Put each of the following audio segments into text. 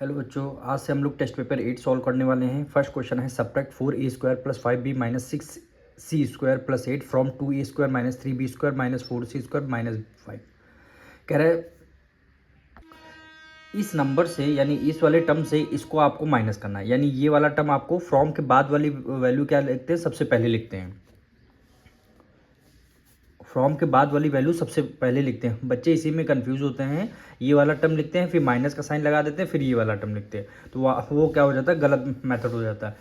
Hello बच्चों, आज से हम लोग टेस्ट पेपर 8 सॉल्व करने वाले हैं। फर्स्ट क्वेश्चन है subtract 4a² plus 5b minus 6c² plus 8 from 2a² minus 3b² minus 4c² minus 5। कह रहे इस नंबर से यानी इस वाले टर्म से इसको आपको माइनस करना है। यानी ये वाला टर्म आपको फ्रॉम के बाद वाली वैल्यू क्या लिखते हैं, सबसे पहले लिखते हैं। फ्रॉम के बाद वाली वैल्यू सबसे पहले लिखते हैं। बच्चे इसी में कंफ्यूज होते हैं, ये वाला टर्म लिखते हैं फिर माइनस का साइन लगा देते हैं, फिर ये वाला टर्म लिखते हैं, तो वो क्या हो जाता है, गलत मेथड हो जाता है।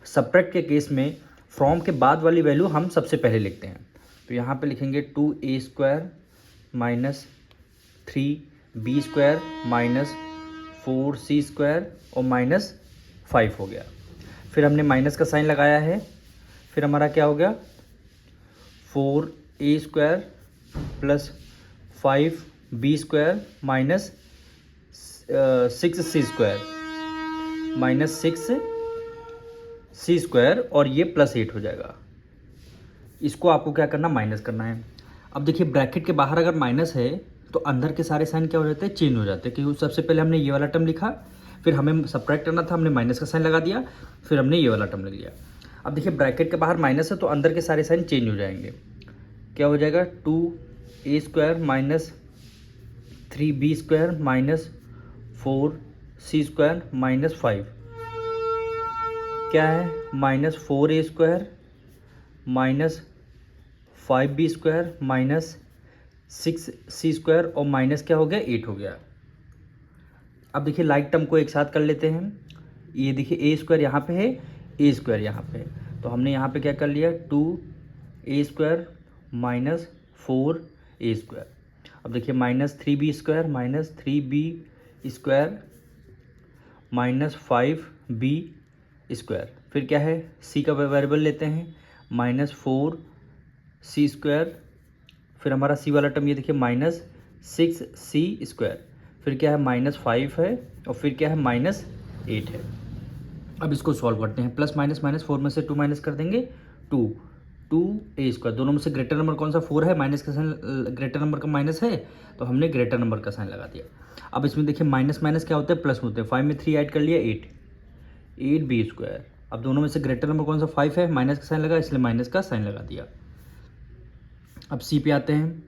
सब्ट्रैक्ट के केस में फ्रॉम के बाद वाली वैल्यू हम सबसे पहले लिखते हैं। तो यहाँ पे लिखेंगे 2a² minus 3b² minus 4c² और माइनस 5 हो गया। फिर हमने माइनस का साइन लगाया है, फिर हमारा क्या हो गया, 4a² plus 5b² minus 6c² minus 6c² और ये प्लस 8 हो जाएगा। इसको आपको क्या करना, माइनस करना है। अब देखिए ब्रैकेट के बाहर अगर माइनस है तो अंदर के सारे साइन क्या हो जाते हैं, चेंज हो जाते हैं। क्योंकि सबसे पहले हमने ये वाला टर्म लिखा, फिर हमें सब्ट्रैक्ट करना था, हमने माइनस का साइन लगा दिया, फिर हमने ये वाला टर्म लिख लिया। अब देखिए ब्रैकेट के बाहर माइनस है तो अंदर के सारे साइन चेंज हो जाएंगे। क्या हो जाएगा, 2a² minus 3b² minus 4c² minus 5 क्या है, minus 4a² minus 5b² minus 6c² और माइनस क्या हो गया, 8 हो गया। अब देखिए लाइक टर्म को एक साथ कर लेते हैं। ये देखिए a² यहाँ पे है, a² यहाँ पे है, तो हमने यहाँ पे क्या कर लिया, 2a² माइनस 4a²। अब देखिए minus 3b² minus 3b² minus 5b²। फिर क्या है, c का वेरिएबल लेते हैं, माइनस 4c²। फिर हमारा c वाला टर्म ये देखिए माइनस 6c²। फिर क्या है, माइनस 5 है और फिर क्या है, माइनस 8 है। अब इसको सॉल्व करते हैं। प्लस माइनस माइनस 4 में से 2 माइनस कर देंगे, 2a²। दोनों में से ग्रेटर नंबर कौन सा, 4 है, माइनस का साइन ग्रेटर नंबर का माइनस है तो हमने ग्रेटर नंबर का साइन लगा दिया। अब इसमें देखिए माइनस माइनस क्या होता है, प्लस होते हैं। 5 में 3 ऐड कर लिया, 8b²। अब दोनों में से ग्रेटर नंबर कौन सा, 5 है, माइनस का साइन लगा इसलिए माइनस का साइन लगा दिया। अब सी पे आते हैं।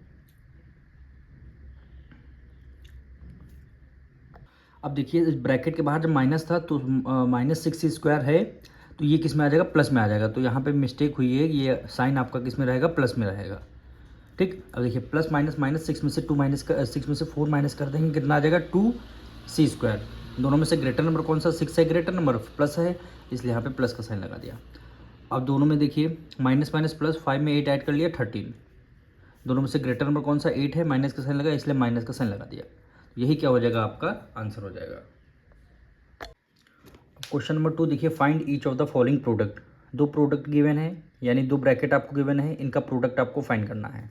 अब देखिए इस ब्रैकेट के बाहर जब माइनस था तो माइनस 6c² है तो ये किस में आ जाएगा, प्लस में आ जाएगा। तो यहाँ पे मिस्टेक हुई है, ये साइन आपका किस में रहेगा, प्लस में रहेगा। ठीक, अब देखिए प्लस माइनस माइनस 6 में से 2 माइनस कर 6 में से 4 माइनस कर देंगे, कितना आ जाएगा, 2c²। दोनों में से ग्रेटर नंबर कौन सा, 6 है, ग्रेटर नंबर प्लस है इसलिए यहाँ पे प्लस का साइन लगा दिया। अब दोनों में देखिए माइनस माइनस प्लस, 5 में 8 ऐड कर लिया, 13। दोनों में से ग्रेटर नंबर कौन सा, 8 है, माइनस का साइन लगा इसलिए माइनस का साइन लगा दिया। यही क्या हो जाएगा, आपका आंसर हो जाएगा। क्वेश्चन नंबर 2 देखिए, find each of the following product. दो प्रोडक्ट गिवन है, यानी दो ब्रैकेट आपको गिवन है, इनका प्रोडक्ट आपको फाइंड करना है।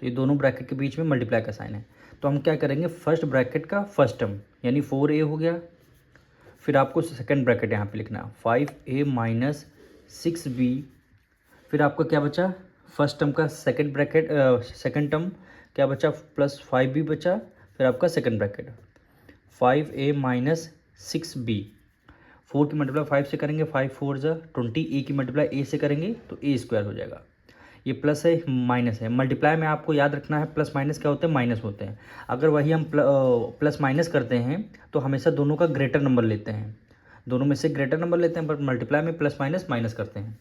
तो ये दोनों ब्रैकेट के बीच में मल्टीप्लाई का साइन है, तो हम क्या करेंगे, फर्स्ट ब्रैकेट का फर्स्ट टर्म यानी 4a हो गया। फिर आपको सेकंड ब्रैकेट यहाँ पे लिखना, 5a माइनस 6b। फिर आपका क्या बचा, फर्स्ट टर्म का सेकंड ब्रैकेट, सेकंड टर्म क्या बचा, प्लस 5b बचा। फिर आपका second bracket 5a minus 6b। 4 की मल्टीप्लाई 5 से करेंगे, 5 4 जा 20। ए की मल्टीप्लाई ए से करेंगे तो a² हो जाएगा। ये प्लस है माइनस है, मल्टीप्लाई में आपको याद रखना है प्लस माइनस क्या होते हैं, माइनस होते हैं। अगर वही हम प्लस माइनस करते हैं तो हमेशा दोनों का ग्रेटर नंबर लेते हैं, दोनों में से ग्रेटर नंबर लेते हैं, बट मल्टीप्लाई में प्लस माइनस माइनस करते हैं।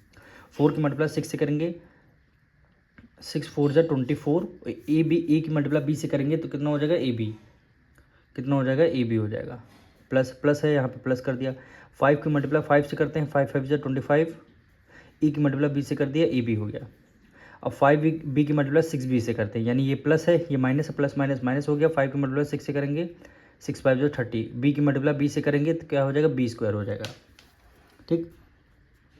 4 की मल्टीप्लाई 6 से करेंगे, 6 4 जा 24। ए की मल्टीप्लाई बी से करेंगे तो कितना हो जाएगा, ए बी। कितना हो जाएगा, ए बी हो जाएगा। प्लस प्लस है यहाँ पे प्लस कर दिया। 5 की मल्टीप्लाई 5 से करते हैं, 5 5 जा 25। ई की मल्टीप्लाई बी से कर दिया, ए बी हो गया। अब 5 बी की मल्टीप्लाई 6 बी से करते हैं, यानी ये प्लस है ये माइनस है, प्लस माइनस माइनस हो गया। 5 की मल्टीप्लाई 6 से करेंगे, 6 5 जो 30। बी की मल्टीप्लाई बी से करेंगे तो क्या हो जाएगा, b² हो जाएगा। ठीक,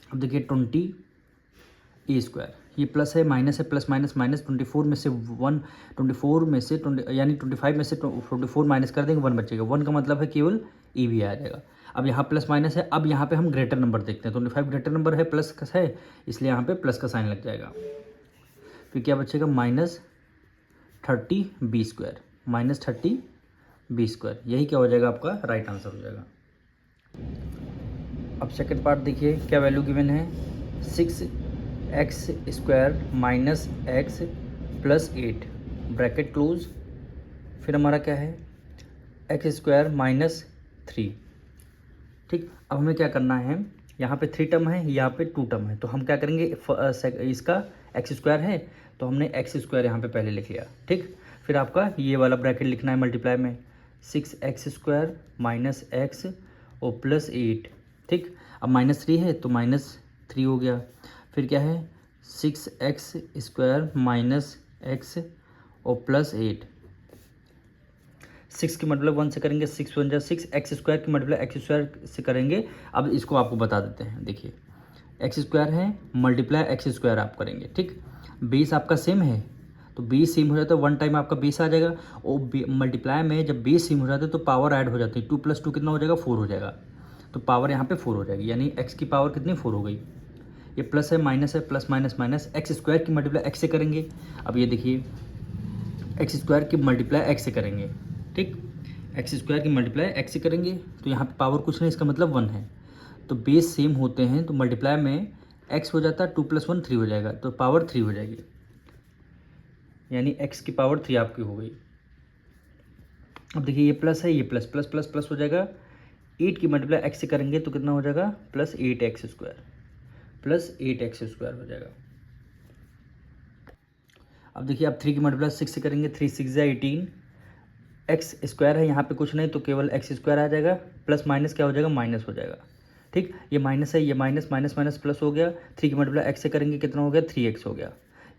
अब देखिए 20a², ये प्लस है माइनस है, प्लस माइनस माइनस। 24 में से 1, 24 में से 20 यानी 25 में से 24 माइनस कर देंगे, 1 बचेगा। 1 का मतलब है केवल ए भी आ जाएगा। अब यहाँ प्लस माइनस है, अब यहाँ पे हम ग्रेटर नंबर देखते हैं। 25 ग्रेटर नंबर है, प्लस का है इसलिए यहाँ पे प्लस का साइन लग जाएगा। फिर क्या बचेगा, माइनस 30b², माइनस 30b²। यही क्या हो जाएगा, आपका राइट आंसर हो जाएगा। अब सेकंड पार्ट देखिए, क्या वैल्यू गिवन है, 6x² minus x plus 8 bracket close, फिर हमारा क्या है x² माइनस 3। ठीक, अब हमें क्या करना है, यहाँ पे 3 टर्म है, यहाँ पे 2 टर्म है, तो हम क्या करेंगे, इसका x² है तो हमने x² यहाँ पे पहले लिख लिया। ठीक, फिर आपका ये वाला ब्रैकेट लिखना है मल्टीप्लाई में, 6x² माइनस एक्स और प्लस 8। ठीक, अब -3 है तो -3 हो गया, फिर क्या है 6x² माइनस एक्स और प्लस 8। 6 की मल्टीप्लाई 1 से करेंगे, 6 1 जा 6, x² की मल्टीप्लाई x² से करेंगे। अब इसको आपको बता देते हैं, देखिए x² है मल्टीप्लाई x² आप करेंगे। ठीक, बेस आपका सेम है तो बेस सेम हो जाता है, 1 टाइम आपका बेस आ जाएगा, और मल्टीप्लाई में जब बेस सेम हो जाता है तो पावर ऐड हो जाती है, 2 + 2 कितना हो जाएगा, 4 हो जाएगा, तो पावर यहाँ पे 4 हो जाएगी, यानी x की पावर कितनी 4 हो गई। ये प्लस है माइनस है, प्लस माइनस माइनस, x² की मल्टीप्लाई x से करेंगे। अब ये देखिए x² की मल्टीप्लाई x से करेंगे। ठीक, x² की मल्टीप्लाई x से करेंगे तो यहाँ पे पावर कुछ नहीं, इसका मतलब 1 है, तो बेस सेम होते हैं तो मल्टीप्लाई में x हो जाता है, 2 + 1 3 हो जाएगा, तो पावर 3 हो जाएगी, यानी x की पावर 3 आपकी हो गई। अब देखिए ये प्लस है, ये प्लस प्लस प्लस प्लस हो जाएगा, 8 की मल्टीप्लाई x से करेंगे तो कितना हो जाएगा, प्लस 8x² प्लस 8x² हो जाएगा। अब देखिए आप 3 की मल्टीप्लाई 6 से करेंगे, 3 6 जा 18, x² है यहाँ पे कुछ नहीं तो केवल x² आ जाएगा, प्लस माइनस क्या हो जाएगा, माइनस हो जाएगा। ठीक, ये माइनस है, ये माइनस माइनस माइनस प्लस हो गया, 3 की मल्टीप्लाई x से करेंगे कितना हो गया, 3x हो गया,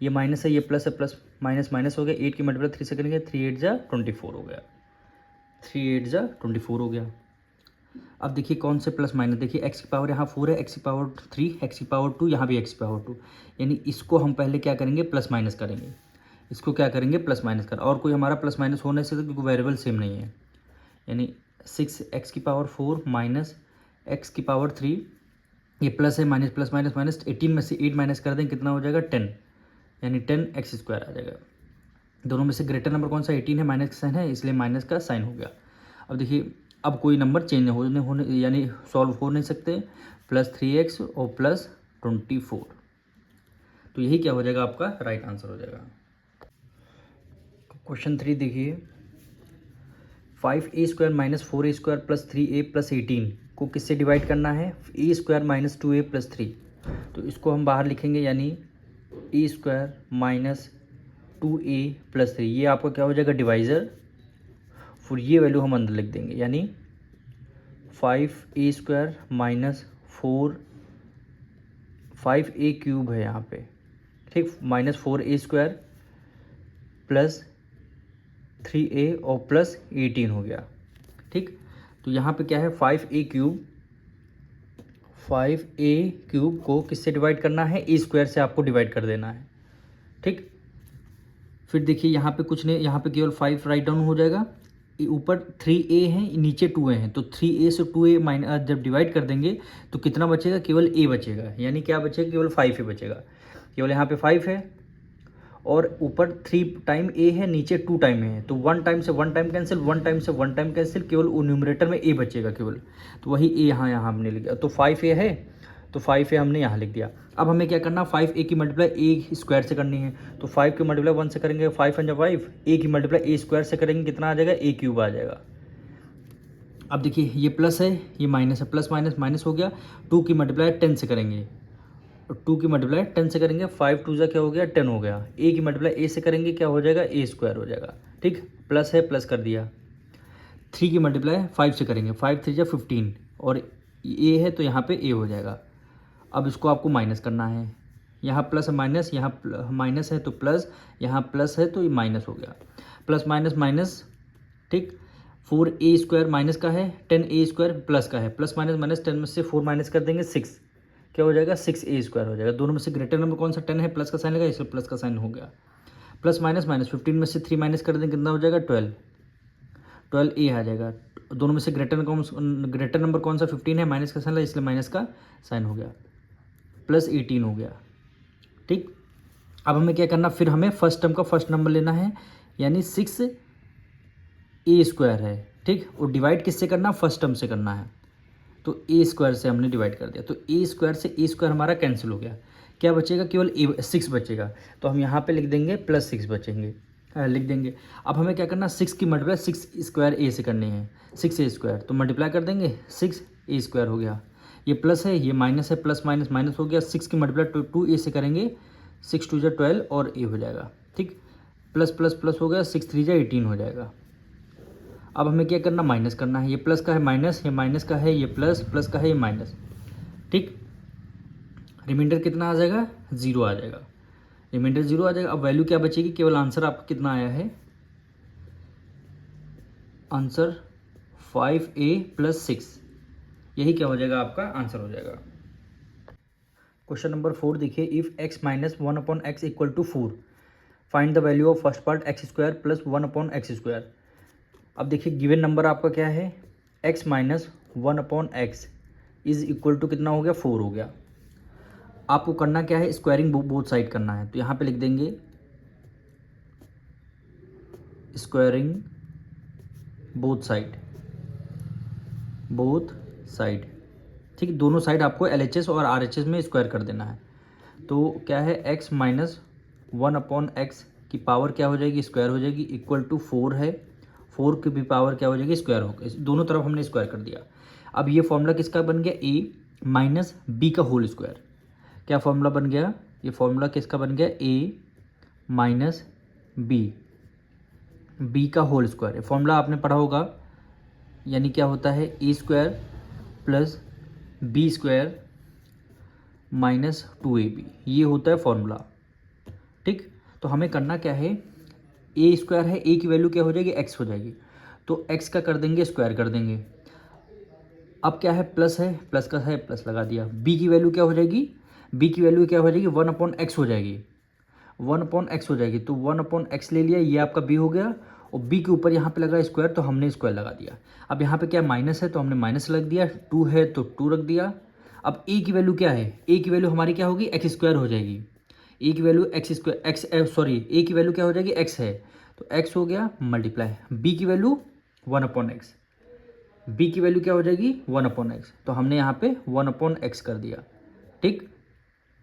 ये माइनस है, ये प्लस है, प्लस माइनस माइनस हो गया, 8 की मल्टीप्लाई 3 से करेंगे, 3 8 जा 24 हो गया, 3 8 जा 24 हो गया। अब देखिए कौन से प्लस माइनस, देखिए x की पावर यहाँ 4 है, x की पावर 3, x की पावर 2, यहाँ भी x की पावर 2, यानी इसको हम पहले क्या करेंगे, प्लस माइनस करेंगे, इसको क्या करेंगे, प्लस माइनस कर, और कोई हमारा प्लस माइनस होने से तो क्योंकि वेरिएबल सेम नहीं है, यानी 6x की पावर 4 माइनस x की पावर 3, ये प्लस है, माइनस प्लस माइनस माइनस, 18 में से 8 माइनस कर दें कितना हो जाएगा, 10, यानी 10x² आ जाएगा। दोनों में से ग्रेटर नंबर कौन सा, 18 है, माइनस का साइन है इसलिए माइनस का साइन हो गया। अब देखिए अब कोई नंबर चेंज होने यानी सॉल्व हो नहीं सकते, प्लस 3x और प्लस 24, तो यही क्या हो जाएगा, आपका राइट आंसर हो जाएगा। क्वेश्चन 3 देखिए, 5a² minus 4a² plus 3a plus 18 को किससे डिवाइड करना है, a² माइनस 2a प्लस 3, तो इसको हम बाहर लिखेंगे, यानी a² माइनस 2a प्लस 3, ये आपका क्या हो जाएगा, डिवाइज़र, फिर ये वैल्यू हम अंदर लिख देंगे, यानी 5a² माइनस 5a³ है यहाँ पे। ठीक, माइनस 4a² प्लस 3a और प्लस 18 हो गया। ठीक, तो यहाँ पे क्या है, 5a³ को किससे डिवाइड करना है, a² से आपको डिवाइड कर देना है। ठीक, फिर देखिए यहाँ पे कुछ नहीं, यहाँ पे केवल 5 राइट डाउन हो जाएगा, ऊपर 3a है, नीचे 2a है, तो 3a से 2a माइनस जब डिवाइड कर देंगे तो कितना बचेगा, केवल a बचेगा, यानी क्या बचेगा, केवल 5 ही बचेगा, केवल यहाँ पे 5 है, और ऊपर 3 टाइम a है, नीचे 2 टाइम a है, तो 1 टाइम से 1 टाइम कैंसिल, 1 टाइम से 1 टाइम कैंसिल, केवल न्यूमरेटर में a बचेगा केवल, तो वही a यहाँ हमने लिख दिया, तो 5a है तो 5a हमने यहाँ लिख दिया। अब हमें क्या करना, 5a की मल्टीप्लाई a² से करनी है, तो 5 की मल्टीप्लाई 1 से करेंगे, 5 × 5, a की मल्टीप्लाई a² से करेंगे कितना आ जाएगा, a³ आ जाएगा। अब देखिए ये प्लस है, ये माइनस है, प्लस माइनस माइनस हो गया, 2 की मल्टीप्लाई 10 से करेंगे, 2 की मल्टीप्लाई 10 से करेंगे, 5 2 जा क्या हो गया, 10 हो गया, a की मल्टीप्लाई a से करेंगे क्या हो जाएगा, a² हो जाएगा। ठीक, प्लस है, प्लस कर दिया, 3 की मल्टीप्लाई 5 से करेंगे, 5 3 जा 15, और a है तो यहाँ पे a हो जाएगा। अब इसको आपको माइनस करना है, यहाँ प्लस है माइनस, यहाँ माइनस है तो प्लस, यहाँ प्लस है तो ये माइनस हो गया, प्लस माइनस माइनस। ठीक, 4a² माइनस का है, 10a² प्लस का है, प्लस माइनस माइनस, 10 में से 4 माइनस कर देंगे 6, क्या हो जाएगा, 6a² हो जाएगा। दोनों में से ग्रेटर नंबर कौन सा, 10 है, प्लस का साइन लगा इसलिए प्लस का साइन हो गया, प्लस माइनस माइनस, 15 में से 3 माइनस कर देंगे कितना हो जाएगा, 12a आ जाएगा। दोनों में से ग्रेटर नंबर कौन सा, 15 है, माइनस का साइन लगा इसलिए माइनस का साइन हो गया, प्लस 18 हो गया। ठीक, अब हमें क्या करना, फिर हमें फर्स्ट टर्म का फर्स्ट नंबर लेना है, यानी 6a² है। ठीक, और डिवाइड किससे करना, फर्स्ट टर्म से करना है, तो ए स्क्वायर से हमने डिवाइड कर दिया, तो ए स्क्वायर से ए स्क्वायर हमारा कैंसिल हो गया, क्या बचेगा, केवल ए 6 बचेगा। तो हम यहाँ पे लिख देंगे +6 बचेंगे, लिख देंगे। अब हमें क्या करना, 6 की मल्टीप्लाई 6 स्क्वायर ए से करनी है, 6 स्क्वायर, तो मल्टीप्लाई कर देंगे 6 ए स्क्वायर हो गया, ये प्लस है ये माइनस है, प्लस माइनस माइनस हो गया, 6 की मल्टीप्लाई 2 ए से करेंगे, 6 2 12 और ए हो जाएगा, ठीक, प्लस प्लस प्लस हो गया, 6 3 18 हो जाएगा। अब हमें क्या करना, माइनस करना है, ये प्लस का है माइनस, ये माइनस का है ये प्लस, प्लस का है ये माइनस, ठीक, रिमाइंडर कितना आ जाएगा, 0 आ जाएगा, रिमाइंडर 0 आ जाएगा। अब वैल्यू क्या बचेगी, केवल आंसर आपका कितना आया है, आंसर 5a + 6, यही क्या हो जाएगा, आपका आंसर हो जाएगा। क्वेश्चन नंबर 4 देखिए, if x - 1/x = 4, find the value of first part x² + 1/x²। अब देखिए गिवन नंबर आपका क्या है, x - 1/x = कितना हो गया, 4 हो गया। आपको करना क्या है, स्क्वायरिंग बोथ साइड करना है, तो यहाँ पे लिख देंगे स्क्वायरिंग बोथ साइड, ठीक, दोनों साइड आपको LHS और RHS में स्क्वायर कर देना है। तो क्या है, x - 1/x की पावर क्या हो जाएगी, स्क्वायर हो जाएगी, इक्वल टू 4 है, 4 की भी पावर क्या हो जाएगी, स्क्वायर होगा, दोनों तरफ हमने स्क्वायर कर दिया। अब ये फॉर्मूला किसका बन गया, a - b का होल स्क्वायर, क्या फॉर्मूला बन गया, ये फॉर्मूला किसका बन गया, a - b का होल स्क्वायर, फॉर्मूला आपने पढ़ा होगा, यानी क्या होता है, a² + b² - 2ab, ये होता है फॉर्मूला, ठीक। तो हमें करना क्या है, a² है, a की वैल्यू क्या हो जाएगी, x हो जाएगी, तो x का कर देंगे स्क्वायर कर देंगे। अब क्या है, प्लस है, प्लस का है प्लस लगा दिया, b की वैल्यू क्या हो जाएगी, b की वैल्यू क्या हो जाएगी, 1/x हो जाएगी, 1/x हो जाएगी, तो 1/x ले लिया, ये आपका b हो गया, और b के ऊपर यहाँ पे लगा स्क्वायर, तो हमने स्क्वायर लगा दिया। अब यहाँ पे क्या माइनस है, तो हमने माइनस लग दिया, 2 है तो 2 रख दिया। अब a की वैल्यू क्या है, a की वैल्यू हमारी क्या होगी, x² हो जाएगी, a की वैल्यू a की वैल्यू क्या हो जाएगी, x है, तो x हो गया, मल्टीप्लाई b की वैल्यू 1/x, b की वैल्यू क्या हो जाएगी, 1/x, तो हमने यहाँ पे 1/x कर दिया, ठीक,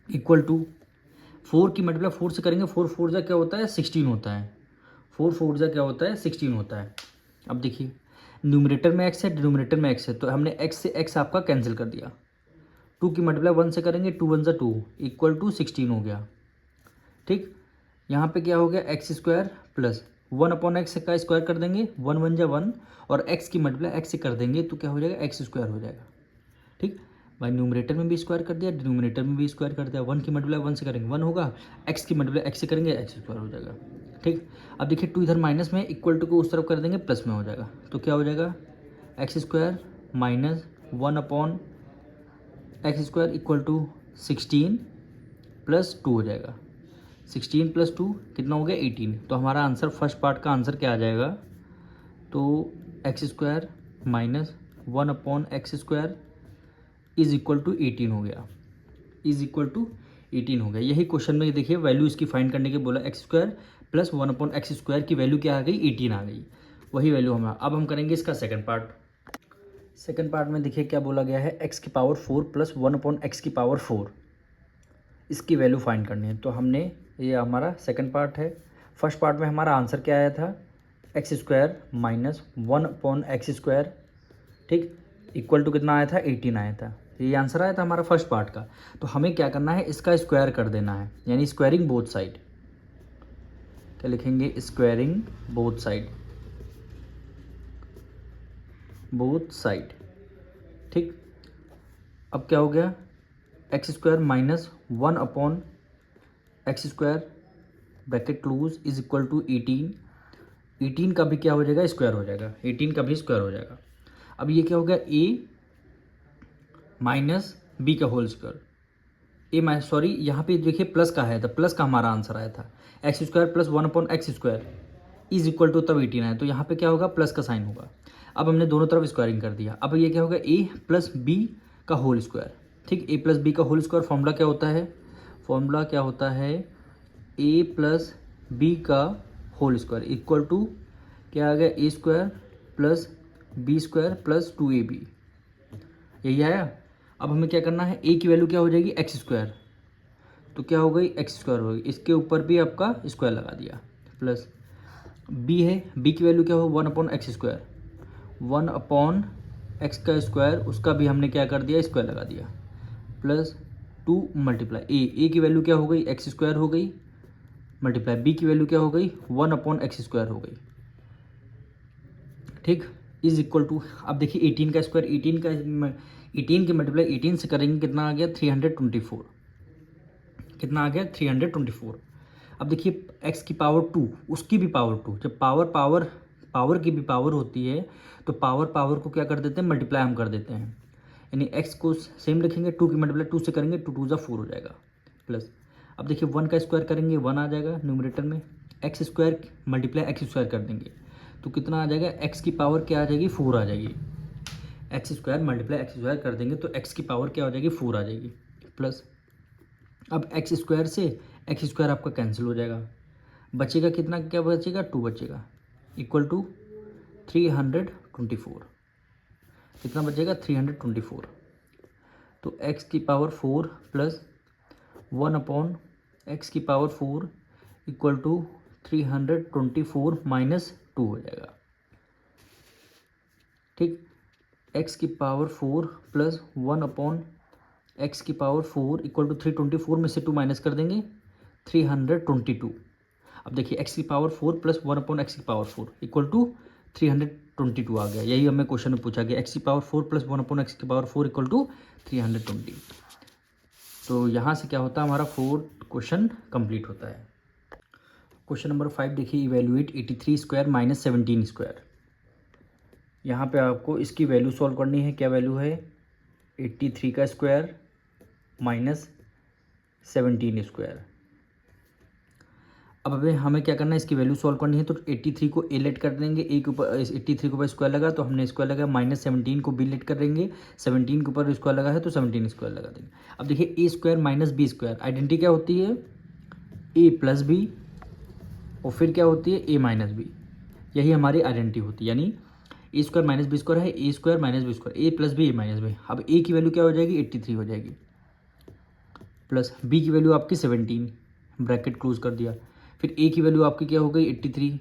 इक्वल टू 4 की मल्टीप्लाई 4 से करेंगे, 4 4 जा क्या होता है, 16 होता है, 4 4 जा क्या होता है, 16 होता है। अब देखिए न्यूमरेटर में x है, डिनोमिनेटर में x है, तो हमने x से x आपका कैंसिल कर दिया, 2 की मल्टीप्लाई 1 से करेंगे, 2 1 जा 2 इक्वल टू 16 हो गया, ठीक। यहाँ पे क्या हो गया, x² + 1/x का स्क्वायर कर देंगे, 1 1 जा 1, और x की मल्टीप्लाई x से कर देंगे, तो क्या हो जाएगा, x² हो जाएगा, ठीक। भाई न्यूमरेटर में भी स्क्वायर कर दिया, डिनोमिनेटर में भी स्क्वायर कर दिया, 1 की मल्टीप्लाई 1 से करेंगे 1 होगा, x की मल्टीप्लाई x से करेंगे x² हो जाएगा, ठीक। अब देखिए 2 इधर माइनस में, इक्वल टू को उस तरफ कर देंगे प्लस में हो जाएगा, तो क्या हो जाएगा, x² - 1/x² इक्वल टू 16 + 2 हो जाएगा, 16 + 2 कितना हो गया, 18। तो हमारा आंसर फर्स्ट पार्ट का आंसर क्या आ जाएगा, तो x² - 1/x² is equal to 18 हो गया, इज इक्वल टू 18 हो गया। यही क्वेश्चन में देखिए वैल्यू इसकी फाइंड करने के बोला, x² + 1/x² की वैल्यू क्या आ गई, 18 आ गई, वही वैल्यू हम। अब हम करेंगे इसका सेकंड पार्ट। सेकंड पार्ट में देखिए क्या बोला गया है, x की पावर 4 + 1/x की पावर 4, इसकी वैल्यू फाइंड करनी है। तो हमने, ये हमारा सेकंड पार्ट है। फर्स्ट पार्ट में हमारा आंसर क्या आया था, x² - 1/x², ठीक, इक्वल टू कितना आया था, 18 आया था, ये आंसर आया था हमारा फर्स्ट पार्ट का। तो हमें क्या करना है, इसका स्क्वायर कर देना है, यानी स्क्वायरिंग बोथ साइड, क्या लिखेंगे, स्क्वायरिंग बोथ साइड, ठीक। अब क्या हो गया, x² - 1/x² bracket close is equal to 18, 18 का भी क्या हो जाएगा, स्क्वायर हो जाएगा, 18 का भी स्क्वायर हो जाएगा। अब ये क्या हो गया, a - b का होल स्क्वायर, यहाँ पे देखिए प्लस का है, तो प्लस का हमारा आंसर आया था, x² + 1/x² is equal to, तब 18 है, तो यहाँ पे क्या होगा, प्लस का साइन होगा। अब हमने दोनों तरफ स्क्वायरिंग कर दिया। अब ये क्या होगा, a + b का होल स्क्वायर, ठीक, a + b का होल स्क्वायर, फॉर्मूला क्या होता है, a + b का होल स्क्वायर इक्वल टू क्या आ गया, a² + b² + 2ab, यही आया। अब हमें क्या करना है, ए की वैल्यू क्या हो जाएगी एक्स स्क्वायर, तो क्या हो गई एक्स स्क्वायर हो गई, इसके ऊपर भी आपका स्क्वायर लगा दिया, प्लस बी है, बी की वैल्यू क्या हो 1/x², 1/x², उसका भी हमने क्या कर दिया स्क्वायर लगा दिया, प्लस 2 मल्टीप्लाई ए की वैल्यू क्या हो गई x² हो गई, मल्टीप्लाई बी की वैल्यू क्या हो गई 1/x² हो गई, ठीक, इज इक्वल टू, अब देखिए 18 का स्क्वायर, 18 के मल्टीप्लाई 18 से करेंगे कितना आ गया 324, कितना आ गया 324। अब देखिए x की पावर 2, उसकी भी पावर 2, जब पावर की भी पावर होती है तो पावर को क्या कर देते हैं मल्टीप्लाई हम कर देते हैं, यानी x को सेम रखेंगे, 2 की मल्टीप्लाई 2 से करेंगे, 2 2 4 हो जाएगा, प्लस अब देखिए 1 का स्क्वायर करेंगे 1 आ जाएगा न्यूमरेटर में, x² मल्टीप्लाई x² कर देंगे तो कितना आ जाएगा, x की पावर क्या आ जाएगी 4 आ जाएगी, x² मल्टीप्लाई x² कर देंगे तो x की पावर क्या हो जाएगी 4 आ जाएगी, प्लस अब x² से x² आपका कैंसिल हो जाएगा, बचेगा कितना, क्या बचेगा 2 बचेगा, इक्वल टू 324, कितना बचेगा 324, तो x की पावर 4 प्लस 1/x की पावर 4 इक्वल टू 324 माइनस 2 हो जाएगा, ठीक, x की पावर 4 प्लस 1/x की पावर 4 इक्वल टू 324 में से 2 माइनस कर देंगे 322। अब देखिए x की पावर 4 प्लस 1/x की पावर 4 इक्वल टू 322 आ गया, यही हमें क्वेश्चन में पूछा गया, x की पावर 4 प्लस 1/x की पावर 4 इक्वल टू 320। तो यहाँ से क्या होता है हमारा 4th क्वेश्चन कंप्लीट होता है। क्वेश्चन नंबर 5 देखिए, इवेल्युएट 83² माइनस 17²। यहाँ पे आपको इसकी वैल्यू सॉल्व करनी है, क्या वैल्यू है 83 का स्क्वायर माइनस 17²। अब हमें क्या करना है, इसकी वैल्यू सॉल्व करनी है, तो 83 को ए लेट कर देंगे, ए के ऊपर 83 के ऊपर स्क्वायर लगा तो हमने स्क्वायर लगा, माइनस 17 को बी लेट कर देंगे, 17 के ऊपर स्क्वायर लगा है तो 17 स्क्वायर लगा देंगे। अब देखिए A square minus B square, identity क्या होती है ए प्लस बी, और फिर क्या होती है ए माइनस बी, यही हमारी आइडेंटिटी होती है, यानी ए स्क्वायर माइनस बी स्क्वायर है, ए स्क्वायर माइनस बी स्क्वायर, ए प्लस बी ए माइनस बी। अब ए की वैल्यू क्या हो जाएगी 83 हो जाएगी, प्लस बी की वैल्यू आपकी 17, ब्रैकेट क्लोज कर दिया, फिर ए की वैल्यू आपकी क्या हो गई 83,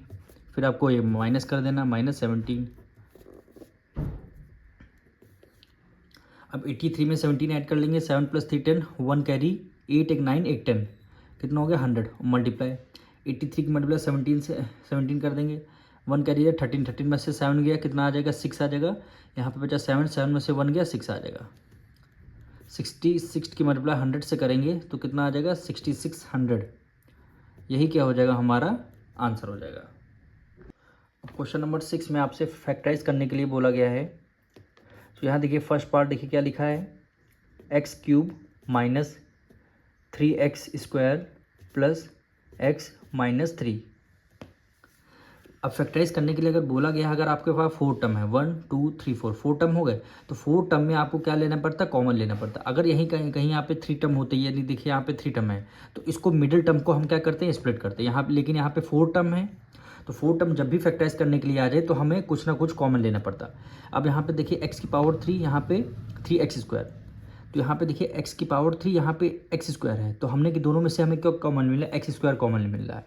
फिर आपको ये माइनस कर देना माइनस 17। अब 83 में 17 ऐड कर लेंगे, 7 + 3 10, 1 कैरी, 8 1 9 8 10, कितना हो गया 100, मल्टीप्लाई 83 की मल्टीप्लाई 17 से 17 कर देंगे, 1 कैरी है 13, 13 में से 7 गया कितना आ जाएगा 6 आ जाएगा, यहाँ पे बचा 7, 7 में से 1 गया 6 आ जाएगा, 66 की मल्टीप्लाई 100 से करेंगे तो कितना आ जाएगा 6600, यही क्या हो जाएगा हमारा आंसर हो जाएगा। क्वेश्चन नंबर 6 में आपसे फैक्टराइज करने के लिए बोला गया है, तो यहाँ देखिए फर्स्ट पार्ट देखिए क्या लिखा है, x³ minus 3x² plus x minus 3। अब फैक्टराइज करने के लिए अगर बोला गया अगर आपके पास 4 टर्म है 1 2 3 4 टर्म हो गए, तो 4 टर्म में आपको क्या लेना पड़ता है कॉमन लेना पड़ता है। अगर यहीं कहीं यहाँ पे 3 टर्म होते हैं, यानी देखिए यहाँ पे 3 टर्म है तो इसको मिडिल टर्म को हम क्या करते हैं स्प्लिट करते हैं यहाँ पे, लेकिन यहाँ पे 4 टर्म है तो 4 टर्म जब भी फैक्टराइज करने के लिए आ जाए तो हमें कुछ ना कुछ कॉमन लेना पड़ता। अब यहाँ पे देखिए x की पावर 3, यहाँ पे 3x², तो यहाँ पे देखिए x की पावर 3, यहाँ पे x² है, तो हमने कि दोनों में से हमें क्या कॉमन मिला x² कॉमन मिल रहा है,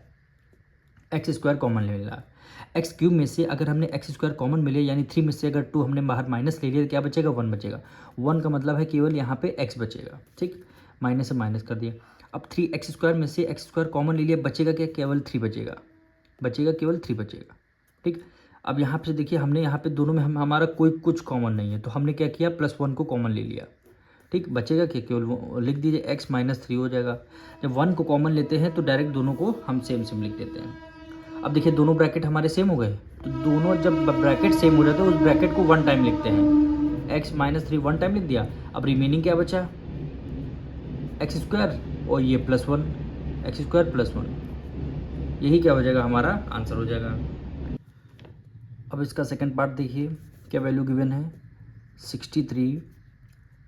x² कॉमन मिल रहा है। x³ में से अगर हमने x² कॉमन मिले यानी 3 में से अगर 2 हमने बाहर माइनस ले लिया तो क्या बचेगा 1 बचेगा, 1 का मतलब है केवल यहाँ पे x बचेगा, ठीक, माइनस से माइनस कर दिया। अब 3x² में से x² कॉमन ले लिया, बचेगा क्या केवल 3 बचेगा, केवल 3 बचेगा, ठीक। अब यहाँ पे देखिए हमने यहाँ पे दोनों में हमारा कोई कुछ कॉमन नहीं है तो हमने क्या किया +1 को कॉमन ले लिया, ठीक, बचेगा क्या केवल लिख दीजिए x माइनस 3 हो जाएगा। जब 1 को कॉमन लेते हैं तो डायरेक्ट दोनों को हम सेम लिख देते हैं। अब देखिए दोनों ब्रैकेट हमारे सेम हो गए, तो दोनों जब ब्रैकेट सेम हो जाते हैं उस ब्रैकेट को 1 टाइम लिखते हैं, x माइनस 3 1 टाइम लिख दिया। अब रिमेनिंग क्या बचा x² और ये +1 x² +1, यही क्या हो जाएगा हमारा आंसर हो जाएगा। अब इसका सेकंड पार्ट देखिए क्या वैल्यू गिवन है 63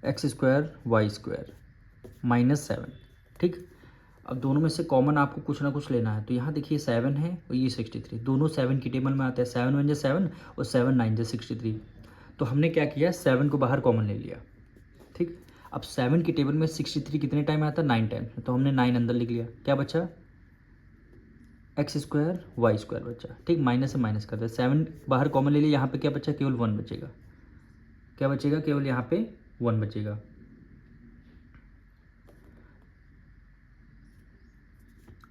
x² y² माइनस 7, ठीक। अब दोनों में से कॉमन आपको कुछ ना कुछ लेना है, तो यहाँ देखिए 7 है और ये 63, दोनों 7 की टेबल में आते हैं, 7 1 जा 7 और 7 9 जा 63, तो हमने क्या किया 7 को बाहर कॉमन ले लिया, ठीक। अब 7 की टेबल में 63 कितने टाइम आता है, 9 टाइम, तो हमने 9 अंदर लिख लिया। क्या बचा, एक्स स्क्वायर वाई स्क्वायर बचा। ठीक, माइनस से माइनस कर दे, 7 बाहर कॉमन ले लिया, यहाँ पे क्या बचा, केवल 1 बचेगा। क्या बचेगा, केवल यहाँ पे 1 बचेगा।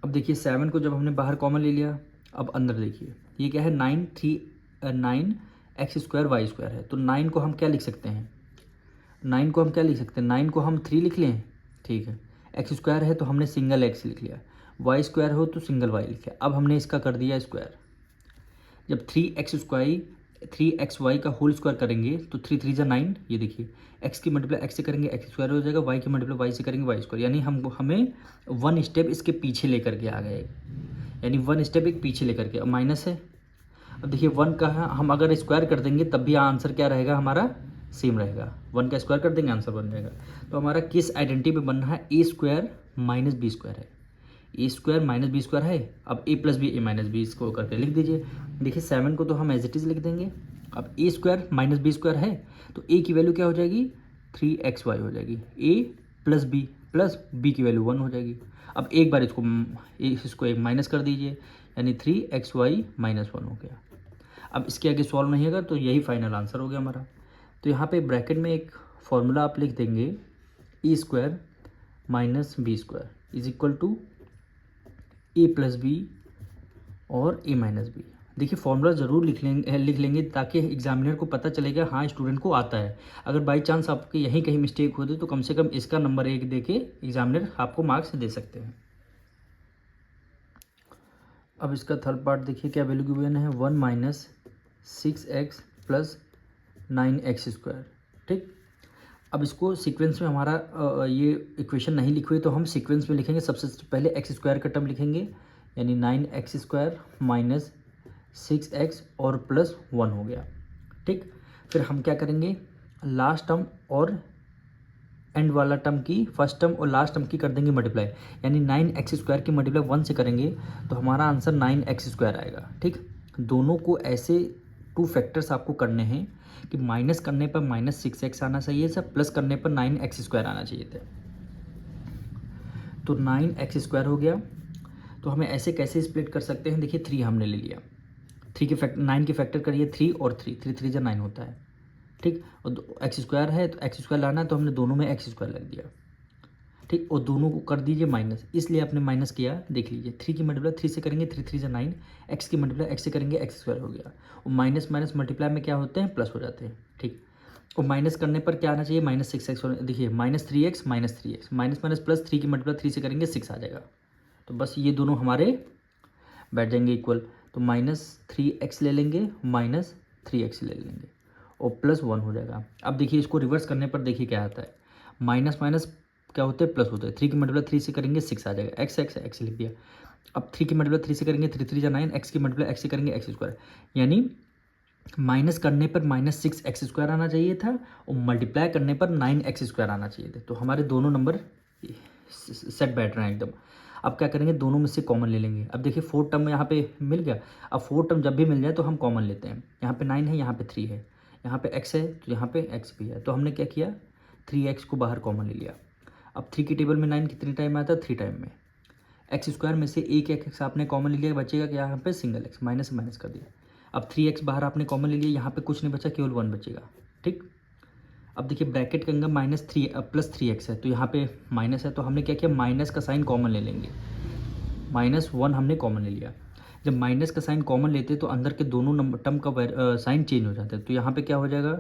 अब देखिए 7 को जब हमने बाहर कॉमन ले लिया, अब अंदर देखिए ये क्या है, 9 एक्स स्क्वायर वाई स्क्वायर है। तो 9 को हम क्या लिख सकते हैं, 9 को हम क्या लिख सकते हैं, 9 को हम 3 लिख लें। ठीक है, एक्स स्क्वायर है तो हमने सिंगल एक्स लिख लिया, वाई स्क्वायर हो तो सिंगल वाई लिख लिया। अब हमने इसका कर दिया स्क्वायर। जब 3x वाई का होल स्क्वायर करेंगे तो 3 3 जा 9, ये देखिए एक्स की मल्टीप्लाई एक्स से करेंगे एक्स स्क्वायर हो जाएगा, वाई की मल्टीप्लाई वाई से करेंगे वाई स्क्वायर, यानी हमें 1 स्टेप इसके पीछे लेकर के आ गए, यानी 1 स्टेप एक पीछे लेकर के। अब माइनस है, अब देखिए 1 का हम अगर स्क्वायर कर देंगे तब भी आंसर क्या रहेगा हमारा, सेम रहेगा। 1 का स्क्वायर कर देंगे आंसर बन जाएगा। तो हमारा किस आइडेंटिटी पे बनना है, ए स्क्वायर माइनस बी स्क्वायर है, ए स्क्वायर माइनस बी स्क्वायर है। अब ए प्लस बी ए माइनस बी इसको करके लिख दीजिए। देखिए 7 को तो हम एज इट इज़ लिख देंगे। अब ए स्क्वायर माइनस बी स्क्वायर है तो ए की वैल्यू क्या हो जाएगी, 3xy हो जाएगी, ए प्लस बी की वैल्यू 1 हो जाएगी। अब एक बार इसको एक माइनस कर दीजिए, यानी 3xy माइनस 1 हो गया। अब इसके आगे सॉल्व नहीं होगा तो यही फाइनल आंसर हो गया हमारा। तो यहाँ पे ब्रैकेट में एक फॉर्मूला आप लिख देंगे, A square minus B square is equal to A plus B और ए माइनस बी। देखिए फॉर्मूला ज़रूर लिख लेंगे ताकि एग्जामिनर को पता चलेगा हाँ स्टूडेंट को आता है। अगर बाई चांस आपके यहीं कहीं मिस्टेक हो तो कम से कम इसका नंबर 1 दे के एग्जामिनर आपको मार्क्स दे सकते हैं। अब इसका थर्ड पार्ट देखिए, क्या वैल्यू गिवन है, 1 minus 6x plus 9x square. ठीक, अब इसको सीक्वेंस में हमारा ये इक्वेशन नहीं लिखी हुई तो हम सीक्वेंस में लिखेंगे। सबसे पहले एक्स स्क्वायर का टर्म लिखेंगे, यानी 9x स्क्वायर माइनस 6x और प्लस 1 हो गया। ठीक, फिर हम क्या करेंगे, लास्ट टर्म और एंड वाला टर्म की, फर्स्ट टर्म और लास्ट टर्म की कर देंगे मल्टीप्लाई, यानी 9x स्क्वायर की मल्टीप्लाई 1 से करेंगे तो हमारा आंसर 9x स्क्वायर आएगा। ठीक, दोनों को ऐसे 2 फैक्टर्स आपको करने हैं कि माइनस करने पर माइनस 6x आना चाहिए था, प्लस करने पर 9x स्क्वायर आना चाहिए था। तो 9x स्क्वायर हो गया। तो हमें ऐसे कैसे स्प्लिट कर सकते हैं, देखिए 3 हमने ले लिया, 9 के फैक्टर करिए 3 और 3 3 जा 9 होता है। ठीक, और एक्स स्क्वायर है तो एक्स स्क्वायर लाना है तो हमने दोनों में एक्स स्क्वायर लग दिया। ठीक, और दोनों को कर दीजिए माइनस, इसलिए आपने माइनस किया। देख लीजिए 3 की मल्टीप्लाई 3 से करेंगे 3 3 जा 9, एक्स की मल्टीप्लाई एक्स से करेंगे एक्स स्क्वायर हो गया। और माइनस माइनस मल्टीप्लाई में क्या होते हैं, प्लस हो जाते हैं। ठीक, और माइनस करने पर क्या आना चाहिए, माइनस 6x। देखिए minus 3x minus minus plus 3 की मल्टीप्लाई 3 से करेंगे 6 आ जाएगा। तो बस ये दोनों हमारे बैठ जाएंगे इक्वल। तो माइनस 3x ले लेंगे, माइनस 3x ले लेंगे और प्लस 1 हो जाएगा। अब देखिए इसको रिवर्स करने पर देखिए क्या आता है, माइनस माइनस क्या होते हैं, प्लस होते हैं। 3 की मल्टीप्लाई 3 से करेंगे 6 आ जाएगा, एक्स लिख दिया। अब 3 की मल्टीप्लाई 3 से करेंगे 3 3 जा 9, एक्स की मल्टीप्लाई एक्स से करेंगे एक्स स्क्वायर, यानी माइनस करने पर माइनस 6x स्क्वायर आना चाहिए था और मल्टीप्लाई करने पर 9x स्क्वायर आना चाहिए था। तो हमारे दोनों नंबर सेट बैठ रहे हैं एकदम। अब क्या करेंगे, दोनों में से कॉमन ले लेंगे। अब देखिए 4 टर्म यहाँ पे मिल गया। अब 4 टर्म जब भी मिल जाए तो हम कॉमन लेते हैं। यहाँ पे 9 है, यहाँ पे 3 है, यहाँ पे x है तो यहाँ पे x भी है। तो हमने क्या किया, 3x को बाहर कॉमन ले लिया। अब 3 की टेबल में 9 कितने टाइम आता है, 3 टाइम में। एक्स स्क्वायर में से एक x आपने कॉमन ले लिया, बचेगा क्या, यहाँ पे सिंगल x, माइनस माइनस कर दिया। अब 3x बाहर आपने कॉमन ले लिया, यहाँ पे कुछ नहीं बचा, केवल 1 बचेगा। ठीक, अब देखिए ब्रैकेट के अंदर -3 प्लस 3x है तो यहाँ पे माइनस है, तो हमने क्या किया, माइनस का साइन कॉमन ले लेंगे। -1 हमने कॉमन ले लिया। जब माइनस का साइन कॉमन लेते तो अंदर के दोनों नंबर टर्म का साइन चेंज हो जाता है। तो यहाँ पे क्या हो जाएगा,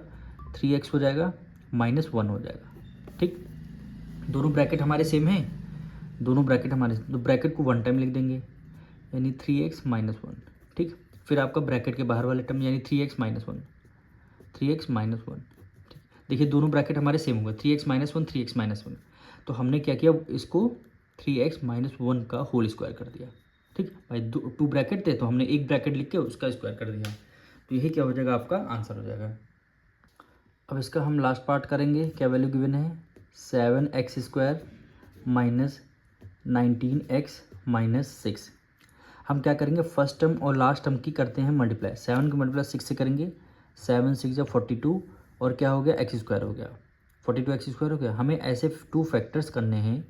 3x हो जाएगा, -1 हो जाएगा। ठीक, दोनों ब्रैकेट हमारे सेम हैं, दोनों ब्रैकेट हमारे, तो ब्रैकेट को 1 टाइम लिख देंगे, यानी 3x - 1। ठीक, फिर आपका ब्रैकेट के बाहर वाले टर्म यानी 3x - 1, 3x - 1। ठीक, देखिए दोनों ब्रैकेट हमारे सेम होंगे, 3x - 1 3x - 1। तो हमने क्या किया, इसको 3x - 1 का होल स्क्वायर कर दिया। ठीक भाई, 2 ब्रैकेट थे तो हमने एक ब्रैकेट लिख के उसका स्क्वायर कर दिया। तो यही क्या हो जाएगा, आपका आंसर हो जाएगा। अब इसका हम लास्ट पार्ट करेंगे। क्या वैल्यू गिवन है, 7x square minus 19x minus 6। हम क्या करेंगे, फर्स्ट टर्म और लास्ट टर्म की करते हैं मल्टीप्लाई। 7 की मल्टीप्लाई 6 से करेंगे, 7 6 या 42 और क्या हो गया, एक्स स्क्वायर हो गया। 42x² हो गया। हमें ऐसे 2 फैक्टर्स करने हैं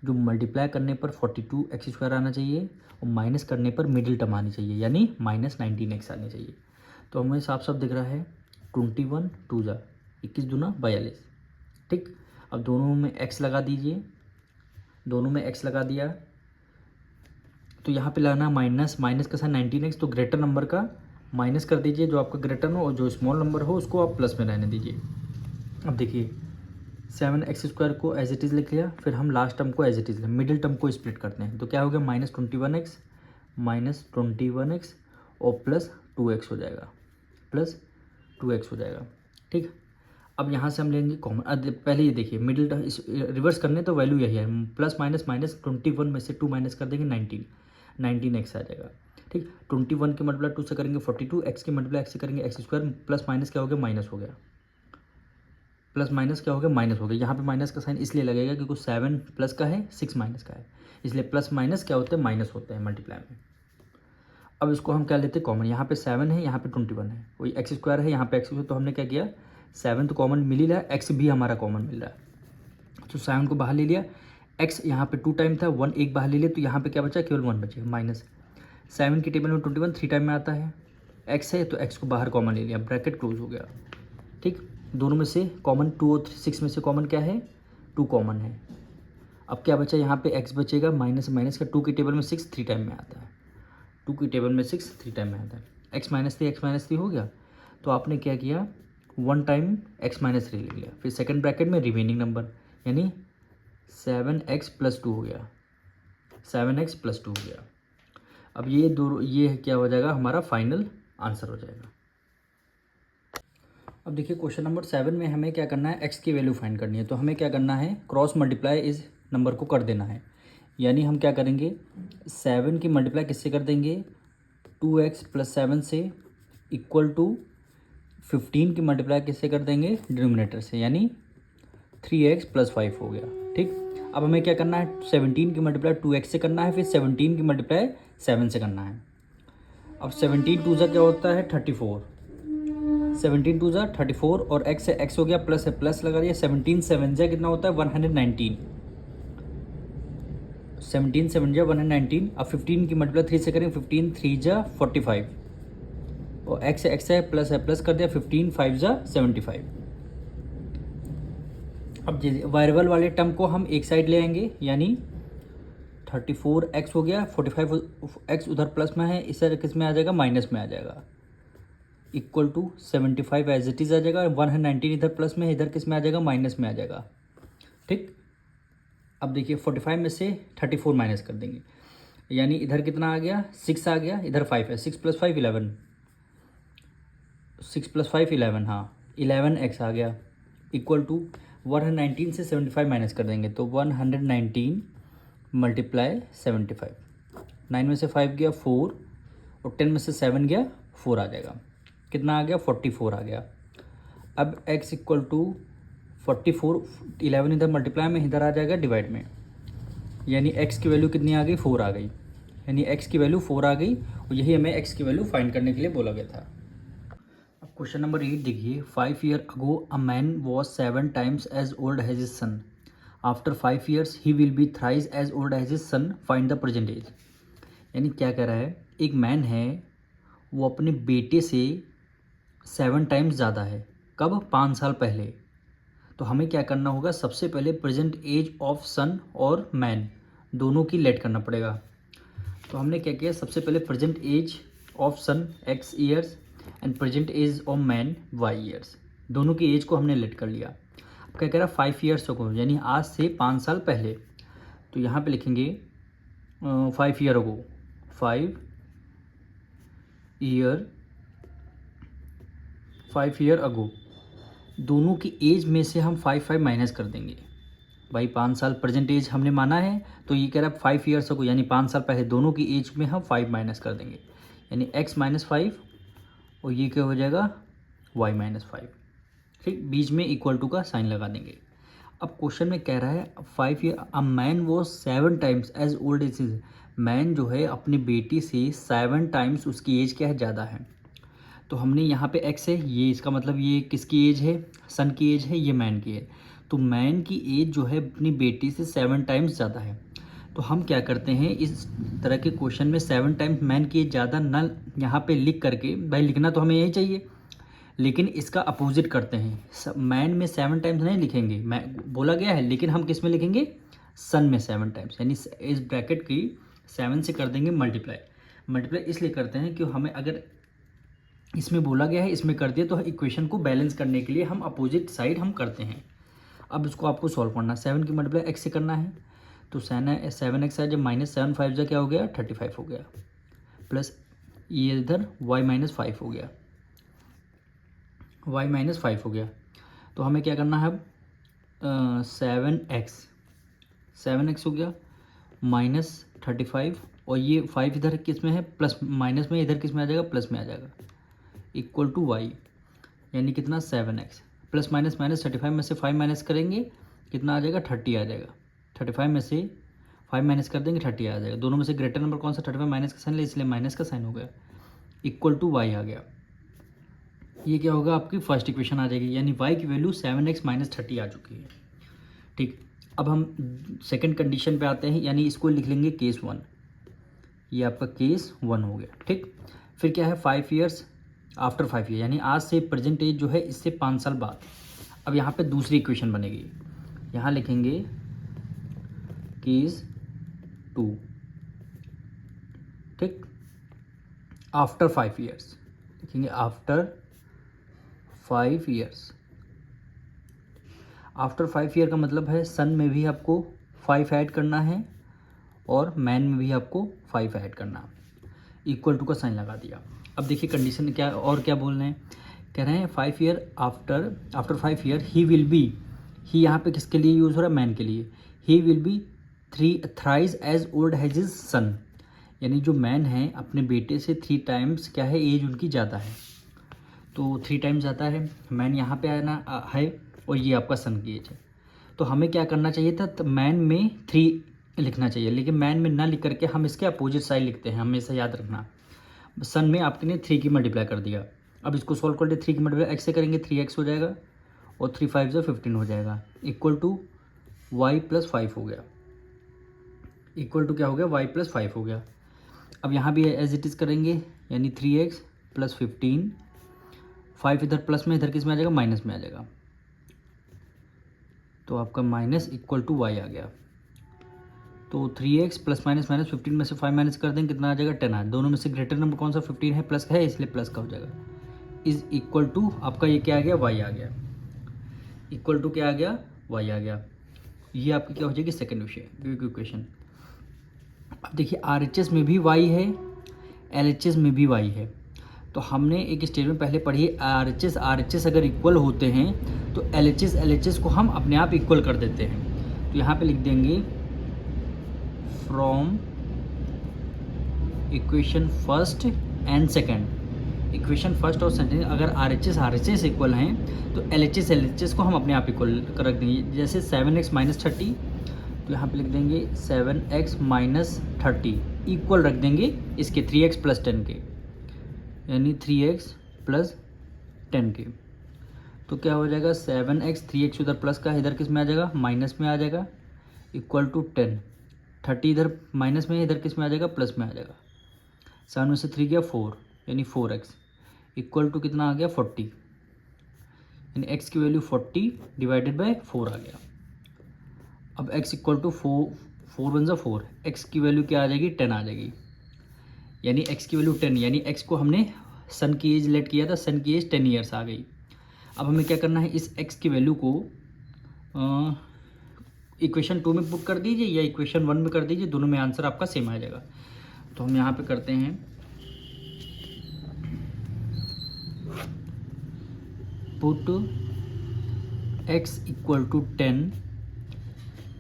जो मल्टीप्लाई करने पर 42x² आना चाहिए और माइनस करने पर मिडिल टर्म आनी चाहिए, यानी -19x आनी चाहिए। तो हमें साफ साफ दिख रहा है 21 2 जा 21 दूना 42। ठीक, अब दोनों में x लगा दीजिए, दोनों में x लगा दिया तो यहाँ पे लाना माइनस, माइनस का साइन 19x, तो ग्रेटर नंबर का माइनस कर दीजिए जो आपका ग्रेटर हो, और जो स्मॉल नंबर हो उसको आप प्लस में रहने दीजिए। अब देखिए 7x² को एज इट इज़ लिख लिया, फिर हम लास्ट टर्म को as it is middle term को स्प्लिट करते हैं, तो क्या हो गया -21x और प्लस 2x हो जाएगा, प्लस 2x हो जाएगा। ठीक, अब यहाँ से हम लेंगे कॉमन। पहले ये देखिए मिडिल टर्म रिवर्स करने तो वैल्यू यही है, प्लस माइनस माइनस 21 में से 2 माइनस कर देंगे 19x आ जाएगा। ठीक, 21 के मल्टीप्लाई 2 से करेंगे 42, x के मल्टीप्लाई x से करेंगे x², प्लस माइनस क्या हो गया, माइनस हो गया, प्लस माइनस क्या हो गया, माइनस हो गया। यहाँ पे माइनस का साइन इसलिए लगेगा क्योंकि 7 प्लस का है, 6 माइनस का है, इसलिए प्लस माइनस क्या होता है, माइनस होता है मल्टीप्लाई में। अब इसको हम क्या लेते हैं कॉमन, यहाँ पे 7 है, यहाँ पे 21 है, वही x² है, यहाँ पे x², तो हमने क्या किया 7 तो कॉमन मिल ही रहा है, x भी हमारा कॉमन मिल रहा है, तो 7 को बाहर ले लिया, x यहाँ पे 2 टाइम था, 1 एक बाहर ले लिया, तो यहाँ पे क्या बचा, केवल 1 बचेगा, माइनस 7 की टेबल में 21 3 टाइम में आता है, x है तो x को बाहर कॉमन ले लिया, ब्रैकेट क्लोज हो गया। ठीक, दोनों में से कॉमन 2 और 6 में से कॉमन क्या है, 2 कॉमन है। अब क्या बचा, यहाँ पे x बचेगा, माइनस माइनस का 2 की टेबल में 6 3 टाइम में आता है, 2 की टेबल में 6 3 टाइम में आता है, x -3 हो गया। तो आपने क्या किया, 1 टाइम x -3 ले लिया, फिर सेकंड ब्रैकेट में रिमेनिंग नंबर यानी 7x + 2 हो गया, 7x + 2 हो गया। अब ये दो, ये क्या हो जाएगा, हमारा फाइनल आंसर हो जाएगा। अब देखिए क्वेश्चन नंबर 7 में हमें क्या करना है, x की वैल्यू फाइंड करनी है, तो हमें क्या करना है, क्रॉस मल्टीप्लाई इस नंबर को कर देना है, यानी हम क्या करेंगे 7 की मल्टीप्लाई किससे कर देंगे, 2x + 7 से, इक्वल टू 15 की मल्टीप्लाई किससे कर देंगे, डिनोमिनेटर से, यानी 3x + 5 हो गया। ठीक, अब हमें क्या करना है, 17 की मल्टीप्लाई 2x से करना है, फिर 17 की मल्टीप्लाई 7 से करना है। अब 17 2 जा क्या होता है 34, 17 2 जा 34 और x से x हो गया, प्लस है प्लस लगा दिया, 17 7 जा कितना होता है 119, 17 7 जा 119। अब 15 की मल्टीप्लाई 3 से करेंगे, 15 3 जा 45 और x है प्लस कर दिया, 15 5 जा 75। अब वेरिएबल वाले टर्म को हम एक साइड ले आएंगे, यानी 34x हो गया, 45x उधर प्लस में है, इस तरह किस में आ जाएगा, माइनस में आ जाएगा, equal to 75 as it is आ जाएगा, 119 इधर प्लस में है, इधर किस में आ जाएगा, माइनस में आ जाएगा। ठीक, अब देखिए 45 में से 34 माइनस कर देंगे, यानी इधर कितना आ गया, 6 आ गया, इधर 5 है, 6 + 5 11, 6 + 5 11, हाँ 11x आ गया, इक्वल टू 119 से 75 माइनस कर देंगे, तो 119 × 75, 9 में से 5 गया 4 और 10 में से 7 गया 4 आ जाएगा, कितना आ गया 44 आ गया। अब x इक्वल टू 44, 11 इधर मल्टीप्लाई में, इधर आ जाएगा डिवाइड में, यानी x की वैल्यू कितनी आ गई, 4 आ गई, यानी x की वैल्यू 4 आ गई, और यही हमें x की वैल्यू फाइंड करने के लिए बोला गया था। अब क्वेश्चन नंबर 8 देखिए, 5 years ago a man was 7 times as old as his son. After 5 years he will be thrice as old as his son. Find the present age. यानी क्या कह रहा है, एक मैन है वो अपने बेटे से 7 टाइम्स ज़्यादा है, कब, 5 साल पहले। तो हमें क्या करना होगा, सबसे पहले प्रेजेंट एज ऑफ सन और मैन दोनों की लेट करना पड़ेगा। तो हमने क्या किया, सबसे पहले present age of son x years and present age of man y years, दोनों की एज को हमने लेट कर लिया। अब क्या कह रहा है 5 years ago, यानी आज से 5 साल पहले, तो यहाँ पे लिखेंगे 5 year ago, 5 year ago, दोनों की एज में से हम 5 माइनस कर देंगे। भाई 5 साल प्रेजेंट एज हमने माना है, तो ये कह रहा है 5 years ago, यानी 5 साल पहले दोनों की एज में हम 5 माइनस कर देंगे, यानी x - 5 और ये क्या हो जाएगा y - 5। ठीक, बीच में इक्वल टू का साइन लगा देंगे। अब क्वेश्चन में कह रहा है 5 year a man was 7 times as old as his, man जो है अपनी बेटी से 7 टाइम्स उसकी एज क्या है, ज़्यादा है। तो हमने यहाँ पे x है, ये इसका मतलब ये किसकी एज है, सन की एज है, ये मैन की है। तो मैन की एज जो है अपनी बेटी से 7 टाइम्स ज़्यादा है। तो हम क्या करते हैं, इस तरह के क्वेश्चन में 7 टाइम्स मैन की एज ज़्यादा न यहाँ पे लिख करके, भाई लिखना तो हमें यही चाहिए, लेकिन इसका अपोजिट करते हैं। मैन में 7 टाइम्स नहीं लिखेंगे, मैं बोला गया है, लेकिन हम किस में लिखेंगे, सन में 7 टाइम्स, यानी इस ब्रैकेट की 7 से कर देंगे मल्टीप्लाई। मल्टीप्लाई इसलिए करते हैं कि हमें अगर इसमें बोला गया है इसमें कर दिया, तो इक्वेशन को बैलेंस करने के लिए हम अपोजिट साइड हम करते हैं। अब इसको आपको सॉल्व करना, 7 की मल्टीप्लाई एक्स से करना है, तो 7x है, जब -7 5 क्या हो गया, 35 हो गया, प्लस ये इधर y-5 हो गया, y-5 हो गया। तो हमें क्या करना है अब, 7x हो गया -35, और ये 5 इधर किस में है, प्लस माइनस में, इधर किस में आ जाएगा, प्लस में आ जाएगा, इक्वल टू y, यानी कितना 7x प्लस माइनस 35 में से 5 माइनस करेंगे कितना आ जाएगा, 30 आ जाएगा। 35 में से 5 माइनस कर देंगे 30 आ जाएगा। दोनों में से ग्रेटर नंबर कौन सा, 35 माइनस का साइन ले, इसलिए माइनस का साइन हो गया, इक्वल टू y आ गया। ये क्या होगा, आपकी फर्स्ट इक्वेशन आ जाएगी, यानी y की वैल्यू 7x - 30 आ चुकी है। ठीक, अब हम सेकंड कंडीशन पे आते हैं, यानी इसको लिख लेंगे केस 1, ये आपका केस 1 हो गया। ठीक, फिर क्या है, 5 ईयर्स आफ्टर 5 ईयर, यानी आज से प्रेजेंट एज जो है इससे 5 साल बाद। अब यहाँ पे दूसरी इक्वेशन बनेगी, यहाँ लिखेंगे केस 2। ठीक, आफ्टर 5 ईयर्स लिखेंगे, आफ्टर 5 ईयर्स। आफ्टर 5 ईयर का मतलब है सन में भी आपको 5 ऐड करना है और मैन में भी आपको 5 ऐड करना है। इक्वल टू का साइन लगा दिया। अब देखिए कंडीशन क्या और क्या बोल रहे हैं, कह रहे हैं 5 year after 5 year he will be, ही यहाँ पे किसके लिए यूज़ हो रहा है, मैन के लिए, he will be thrice as old has his son, यानी जो मैन है अपने बेटे से 3 टाइम्स क्या है, एज उनकी ज़्यादा है। तो 3 टाइम्स ज़्यादा है, मैन यहाँ पे आना है और ये आपका सन की एज है। तो हमें क्या करना चाहिए था, तो मैन में 3 लिखना चाहिए, लेकिन मैन में ना लिख करके हम इसके अपोजिट साइड लिखते हैं, हमेशा याद रखना। सन में आपने 3 की मल्टीप्लाई कर दिया, अब इसको सॉल्व कर दे, 3 की मल्टीप्लाई एक्स से करेंगे 3x हो जाएगा, और 3 5 जो 15 हो जाएगा, इक्वल टू y+5 हो गया, इक्वल टू क्या हो गया, y+5 हो गया। अब यहाँ भी एज इट इज़ करेंगे, यानी 3x + 15, 5 इधर प्लस में, इधर किस में आ जाएगा, माइनस में आ जाएगा, तो आपका माइनस इक्वल टू y आ गया। तो 3x + -15 में से 5 माइनस कर देंगे कितना आ जाएगा, 10 आ। दोनों में से ग्रेटर नंबर कौन सा, 15 है, प्लस है, इसलिए प्लस का हो जाएगा, इज इक्वल टू आपका ये क्या आ गया, y आ गया, इक्वल टू क्या आ गया, y आ गया। ये आपकी क्या हो जाएगी, सेकेंड इक्वेशन। अब देखिए RHS में भी y है, LHS में भी y है। तो हमने एक स्टेटमेंट पहले पढ़ी है, RHS अगर इक्वल होते हैं तो LHS को हम अपने आप इक्वल कर देते हैं। तो यहाँ पे लिख देंगे from equation first and second, equation first और सेकंड अगर RHS इक्वल हैं तो LHS को हम अपने आप इक्वल रख देंगे। जैसे 7x - 30, तो यहाँ पे लिख देंगे 7x - 30 इक्वल रख देंगे इसके 3x + 10 के, यानी 3x + 10 के। तो क्या हो जाएगा, 7x 3x उधर प्लस का, इधर किस में आ जाएगा, माइनस में आ जाएगा, इक्वल टू 10, 30 इधर माइनस में, इधर किस में आ जाएगा, प्लस में आ जाएगा। 7 में से 3 गया 4, यानी 4x इक्वल टू कितना आ गया, 40, यानी x की वैल्यू 40 डिवाइडेड बाय 4 आ गया। अब x इक्वल टू 4 वन ज़ा 4, x की वैल्यू क्या आ जाएगी, 10 आ जाएगी, यानी x की वैल्यू 10, यानी x को हमने सन की एज लेट किया था, सन की एज 10 ईयर्स आ गई। अब हमें क्या करना है, इस x की वैल्यू को इक्वेशन 2 में पुट कर दीजिए या इक्वेशन 1 में कर दीजिए, दोनों में आंसर आपका सेम आ जाएगा। तो हम यहाँ पे करते हैं, पुट x = 10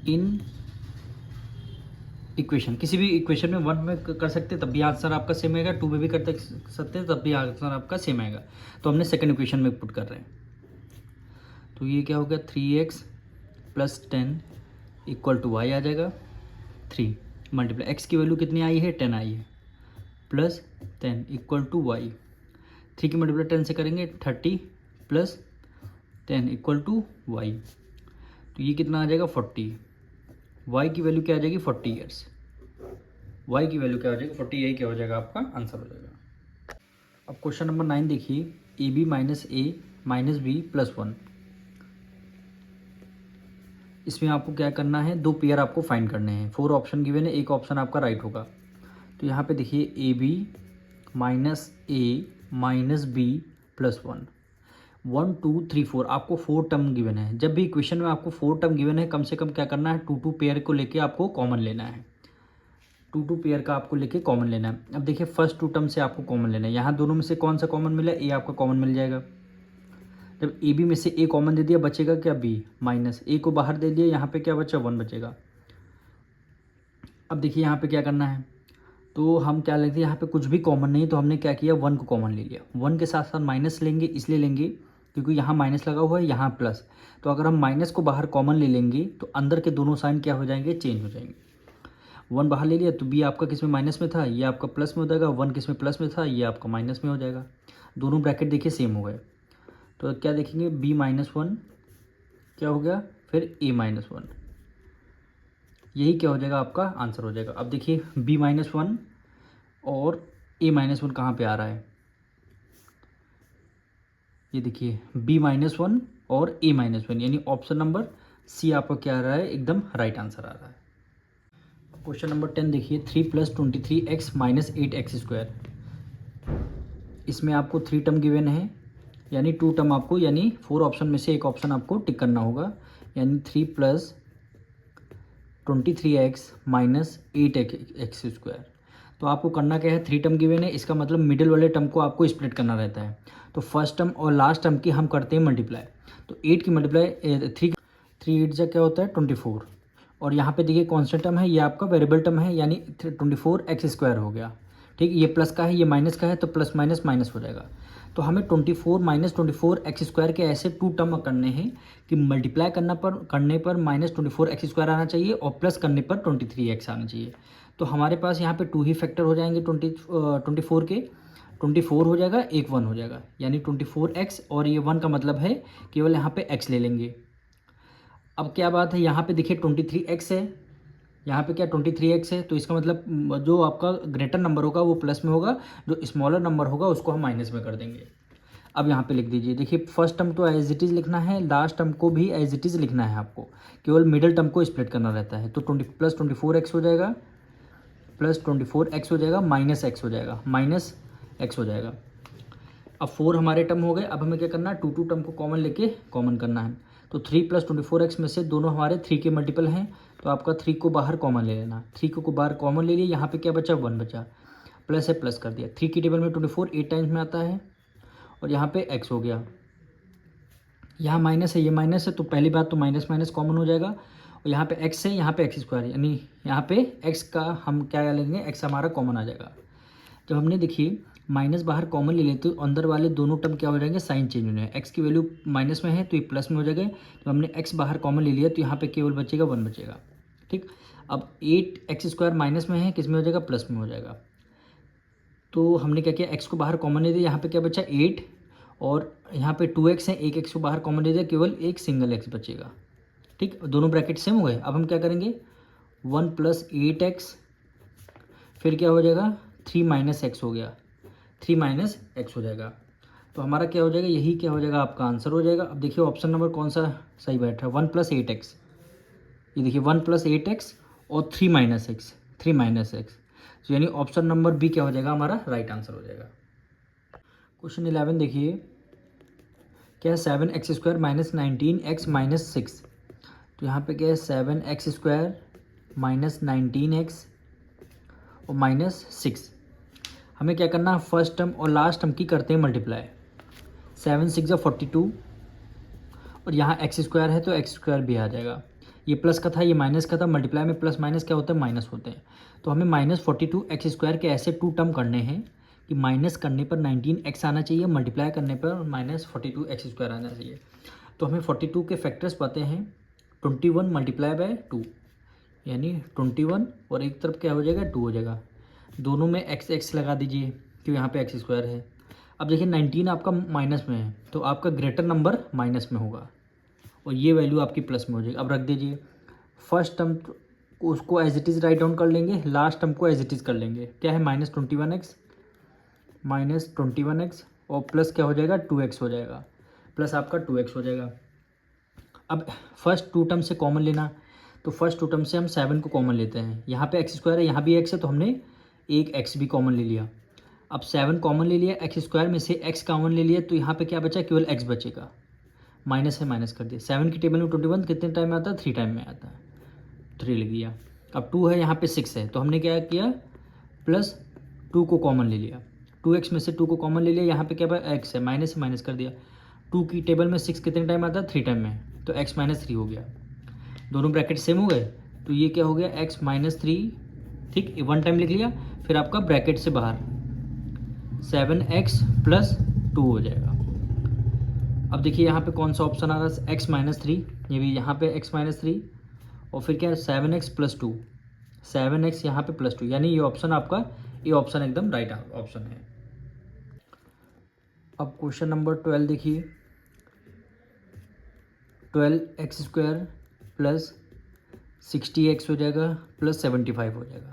इन इक्वेशन, किसी भी इक्वेशन में 1 में कर सकते हैं तब भी आंसर आपका सेम आएगा, 2 में भी कर सकते हैं तब भी आंसर आपका सेम आएगा। तो हमने सेकंड इक्वेशन में पुट कर रहे हैं, तो ये क्या हो गया, 3x + 10 इक्वल टू y आ जाएगा, 3 मल्टीप्लाई x की वैल्यू कितनी आई है, 10 आई है, +10 इक्वल टू y, 3 की मल्टीप्लाई 10 से करेंगे 30 प्लस 10 इक्वल टू वाई। तो ये कितना आ जाएगा 40। वाई की वैल्यू क्या आ जाएगी 40 ईयर्स। वाई की वैल्यू क्या हो जाएगी 40। यही क्या हो जाएगा आपका आंसर हो जाएगा। अब क्वेश्चन नंबर 9 देखिए, a b minus a minus b plus 1। इसमें आपको क्या करना है, दो पेयर आपको फाइंड करने हैं। 4 ऑप्शन गिवन है, एक ऑप्शन आपका राइट होगा। तो यहाँ पे देखिए a b minus a minus b plus 1, 1 2 3 4 आपको 4 टर्म गिवन है। जब भी इक्वेशन में आपको 4 टर्म गिवन है, कम से कम क्या करना है, 2 2 पेयर को लेके आपको कॉमन लेना है। 2 2 पेयर का आपको लेके कॉमन लेना है। अब देखिए फर्स्ट 2 टर्म से आपको कॉमन लेना है। यहाँ दोनों में से कौन सा कॉमन मिला, ए आपका कॉमन मिल जाएगा। जब ए बी में से ए कॉमन दे दिया, बचेगा क्या बी, माइनस ए को बाहर दे दिया, यहाँ पे क्या बचा 1 बचेगा। अब देखिए यहाँ पे क्या करना है, तो हम क्या लेते हैं, यहाँ पे कुछ भी कॉमन नहीं, तो हमने क्या किया 1 को कॉमन ले लिया। 1 के साथ साथ माइनस लेंगे, इसलिए लेंगे क्योंकि यहाँ माइनस लगा हुआ है, यहाँ प्लस। तो अगर हम माइनस को बाहर कॉमन ले लेंगे तो अंदर के दोनों साइन क्या हो जाएंगे, चेंज हो जाएंगे। 1 बाहर ले लिया तो बी आपका किस में माइनस में था, ये आपका प्लस में हो जाएगा। 1 किस में प्लस में था, ये आपका माइनस में हो जाएगा। दोनों ब्रैकेट देखिए सेम हो गए। तो क्या देखेंगे, बी माइनस 1 क्या हो गया, फिर ए माइनस 1। यही क्या हो जाएगा आपका आंसर हो जाएगा। अब देखिए बी माइनस 1 और ए माइनस 1 कहाँ पे आ रहा है, ये देखिए बी माइनस 1 और ए माइनस 1, यानी ऑप्शन नंबर सी आपका क्या आ रहा है, एकदम राइट आंसर आ रहा है। क्वेश्चन नंबर 10 देखिए, 3 + 23x माइनस 8x स्क्वायर। इसमें आपको 3 टर्म गिवन है, यानी 2 टर्म आपको, यानी 4 ऑप्शन में से एक ऑप्शन आपको टिक करना होगा। यानी 3 + 23x माइनस 8x स्क्वायर। तो आपको करना क्या है, 3 टर्म गिवन है, इसका मतलब मिडिल वाले टर्म को आपको स्प्लिट करना रहता है। तो फर्स्ट टर्म और लास्ट टर्म की हम करते हैं मल्टीप्लाई। तो 8 की मल्टीप्लाई 3 8 जा क्या होता है 24। और यहाँ पे देखिए कॉन्स्टेंट टर्म है, ये आपका वेरिएबल टर्म है, यानी 24x स्क्वायर हो गया। ठीक, ये प्लस का है, ये माइनस का है, तो प्लस माइनस माइनस हो जाएगा। तो हमें 24 माइनस 24x स्क्वायर के ऐसे 2 टर्म करने हैं कि मल्टीप्लाई करने पर माइनस 24x स्क्वायर आना चाहिए और प्लस करने पर 23x आना चाहिए। तो हमारे पास यहाँ पे 2 ही फैक्टर हो जाएंगे 24 के। 24 हो जाएगा, एक 1 हो जाएगा, यानी 24x, और ये 1 का मतलब है केवल यहाँ पे x ले लेंगे। अब क्या बात है, यहाँ पे देखिए 23x है, यहाँ पे क्या 23x है, तो इसका मतलब जो आपका ग्रेटर नंबर होगा वो प्लस में होगा, जो स्मॉलर नंबर होगा उसको हम माइनस में कर देंगे। अब यहाँ पे लिख दीजिए, देखिए फर्स्ट टर्म तो एज इट इज़ लिखना है, लास्ट टर्म को भी एज इट इज़ लिखना है आपको, केवल मिडिल टर्म को स्प्लिट करना रहता है। तो 20 + 24x हो जाएगा, प्लस 24x हो जाएगा, माइनस x हो जाएगा, माइनस x हो जाएगा। अब 4 हमारे टर्म हो गए। अब हमें क्या करना है, 2 टर्म को कॉमन लेके कॉमन करना है। तो 3 + 24x में से दोनों हमारे 3 के मल्टीपल हैं, तो आपका 3 को बाहर कॉमन ले लेना। 3 को बाहर कॉमन ले लिया, यहाँ पे क्या बचा 1 बचा, प्लस है प्लस कर दिया। 3 की टेबल में 24 8 टाइम्स में आता है, और यहाँ पे x हो गया। यहाँ माइनस है, ये माइनस है, तो पहली बात तो माइनस माइनस कॉमन हो जाएगा, और यहाँ पे x है, यहाँ पे x स्क्वायर, यानी यहाँ पे x का हम क्या लेंगे, x हमारा कॉमन आ जाएगा। जब हमने देखिए माइनस बाहर कॉमन ले लेते तो अंदर वाले दोनों टर्म क्या हो जाएंगे, साइन चेंज हो जाएंगे। x की वैल्यू माइनस में है तो ये प्लस में हो जाएगा। तो हमने x बाहर कॉमन ले लिया तो यहाँ पे केवल बचेगा 1 बचेगा। ठीक, अब 8x स्क्वायर माइनस में है, किस में हो जाएगा, प्लस में हो जाएगा। तो हमने क्या किया, x को बाहर कॉमन ले दिया, यहाँ पे क्या बचा 8, और यहाँ पे 2x है, एक x को बाहर कॉमन ले दिया, केवल एक सिंगल x बचेगा। ठीक, दोनों ब्रैकेट सेम हो गए। अब हम क्या करेंगे, 1 + 8x, फिर क्या हो जाएगा 3 - x हो गया, 3 - x हो जाएगा। तो हमारा क्या हो जाएगा, यही क्या हो जाएगा आपका आंसर हो जाएगा। अब देखिए ऑप्शन नंबर कौन सा सही बैठ रहा है, 1 + 8x। ये देखिए 1 + 8x और 3 - x, 3 - x, तो यानी ऑप्शन नंबर बी क्या हो जाएगा, हमारा राइट आंसर हो जाएगा। क्वेश्चन 11 देखिए, क्या है 7x square minus 19x minus 6। तो यहाँ पे क्या है 7x स्क्वायर माइनस 19x और माइनस 6। हमें क्या करना है, फर्स्ट टर्म और लास्ट टर्म की करते हैं मल्टीप्लाई। 7 6 = 42, और यहाँ x स्क्वायर है तो x स्क्वायर भी आ जाएगा। ये प्लस का था, ये माइनस का था, मल्टीप्लाई में प्लस माइनस क्या होता है, माइनस होते हैं। तो हमें -42x स्क्वायर के ऐसे 2 टर्म करने हैं कि माइनस करने पर 19x आना चाहिए, मल्टीप्लाई करने पर -42x स्क्वायर आना चाहिए। तो हमें 42 के फैक्टर्स पता हैं, 21 × 2, यानी 21, और एक तरफ क्या हो जाएगा 2 हो जाएगा। दोनों में x लगा दीजिए क्योंकि यहाँ पे x स्क्वायर है। अब देखिए 19 आपका माइनस में है तो आपका ग्रेटर नंबर माइनस में होगा और ये वैल्यू आपकी प्लस में हो जाएगी। अब रख दीजिए फर्स्ट टर्म उसको as it is right down कर लेंगे, लास्ट टर्म को एज इट इज़ कर लेंगे। क्या है -21x और प्लस क्या हो जाएगा 2x हो जाएगा, प्लस आपका 2x हो जाएगा। अब फर्स्ट टू टर्म से कॉमन लेना, तो फर्स्ट टू टर्म से हम 7 को कॉमन लेते हैं। यहाँ पे x² है, यहाँ भी x है, तो हमने एक x भी कॉमन ले लिया। अब 7 कॉमन ले लिया, x² में से x कॉमन ले लिया, तो यहाँ पे क्या बचा, केवल x बचेगा। माइनस है, माइनस कर दिया। 7 की टेबल में 21 कितने टाइम में आता है, 3 टाइम में आता है, 3 लिख दिया। अब 2 है, यहाँ पे 6 है, तो हमने क्या किया, प्लस 2 को कॉमन ले लिया। 2x में से 2 को कॉमन ले लिया, यहाँ पे क्या x है, माइनस से माइनस कर दिया। 2 की टेबल में 6 कितने टाइम आता है, 3 टाइम में, तो x -3 हो गया। दोनों ब्रैकेट सेम हो गए, तो ये क्या हो गया, x -3, ठीक, 1 टाइम लिख लिया। फिर आपका ब्रैकेट से बाहर 7x + 2 हो जाएगा। अब देखिए यहाँ पे कौन सा ऑप्शन आ रहा है, x -3, ये भी यहाँ पे x -3 और फिर क्या है 7x + 2, 7x यहाँ पे +2, यानी ये ऑप्शन आपका, ये ऑप्शन एकदम राइट ऑप्शन है। अब क्वेश्चन नंबर 12 देखिए, 12x² + 60x हो जाएगा + 75 हो जाएगा।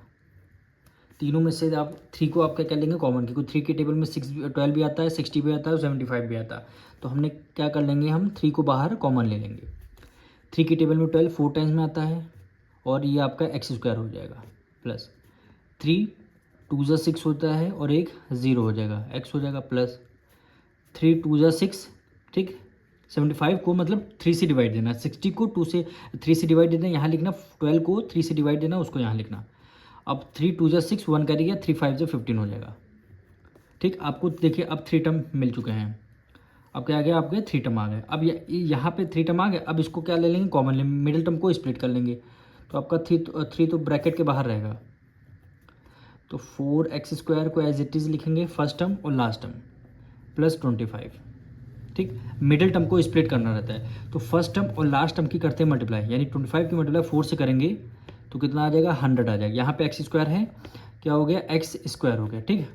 तीनों में से आप 3 को आप क्या लेंगे कॉमन, क्योंकि 3 की टेबल में 12 भी आता है, 60 भी आता है और 75 भी आता है। तो हमने क्या कर लेंगे, हम 3 को बाहर कॉमन ले लेंगे। 3 की टेबल में 12 4 टाइम्स में आता है और ये आपका x² हो जाएगा, प्लस 3 2 ज़ा 6 होता है और एक 0 हो जाएगा, x हो जाएगा, प्लस 3 2 ज़ा 6, ठीक। 75 को मतलब 3 से डिवाइड देना, 60 को 2 से 3 से डिवाइड देना, यहाँ लिखना, 12 को 3 से डिवाइड देना, उसको यहाँ लिखना। अब 3 2 ज़ा 6, 1 करिए, 3 5 ज़ा 15 हो जाएगा, ठीक। आपको देखिए अब 3 टर्म मिल चुके हैं। अब क्या आ गया, आपके 3 टर्म आ गए। अब यहाँ पे 3 टर्म आ गए, अब इसको क्या ले लेंगे, कॉमन ले, मिडिल टर्म को स्प्लिट कर लेंगे, तो आपका 3 तो ब्रैकेट के बाहर रहेगा। तो 4x² को एज इट इज़ लिखेंगे फर्स्ट टर्म और लास्ट टर्म + 25, ठीक। मिडिल टर्म को स्प्लिट करना रहता है, तो फर्स्ट टर्म और लास्ट टर्म की करते हैं मल्टीप्लाई, यानी 25 की मल्टीप्लाई 4 से करेंगे तो कितना आ जाएगा, 100 आ जाएगा। यहाँ पे x² है, क्या हो गया, x² हो गया, ठीक है।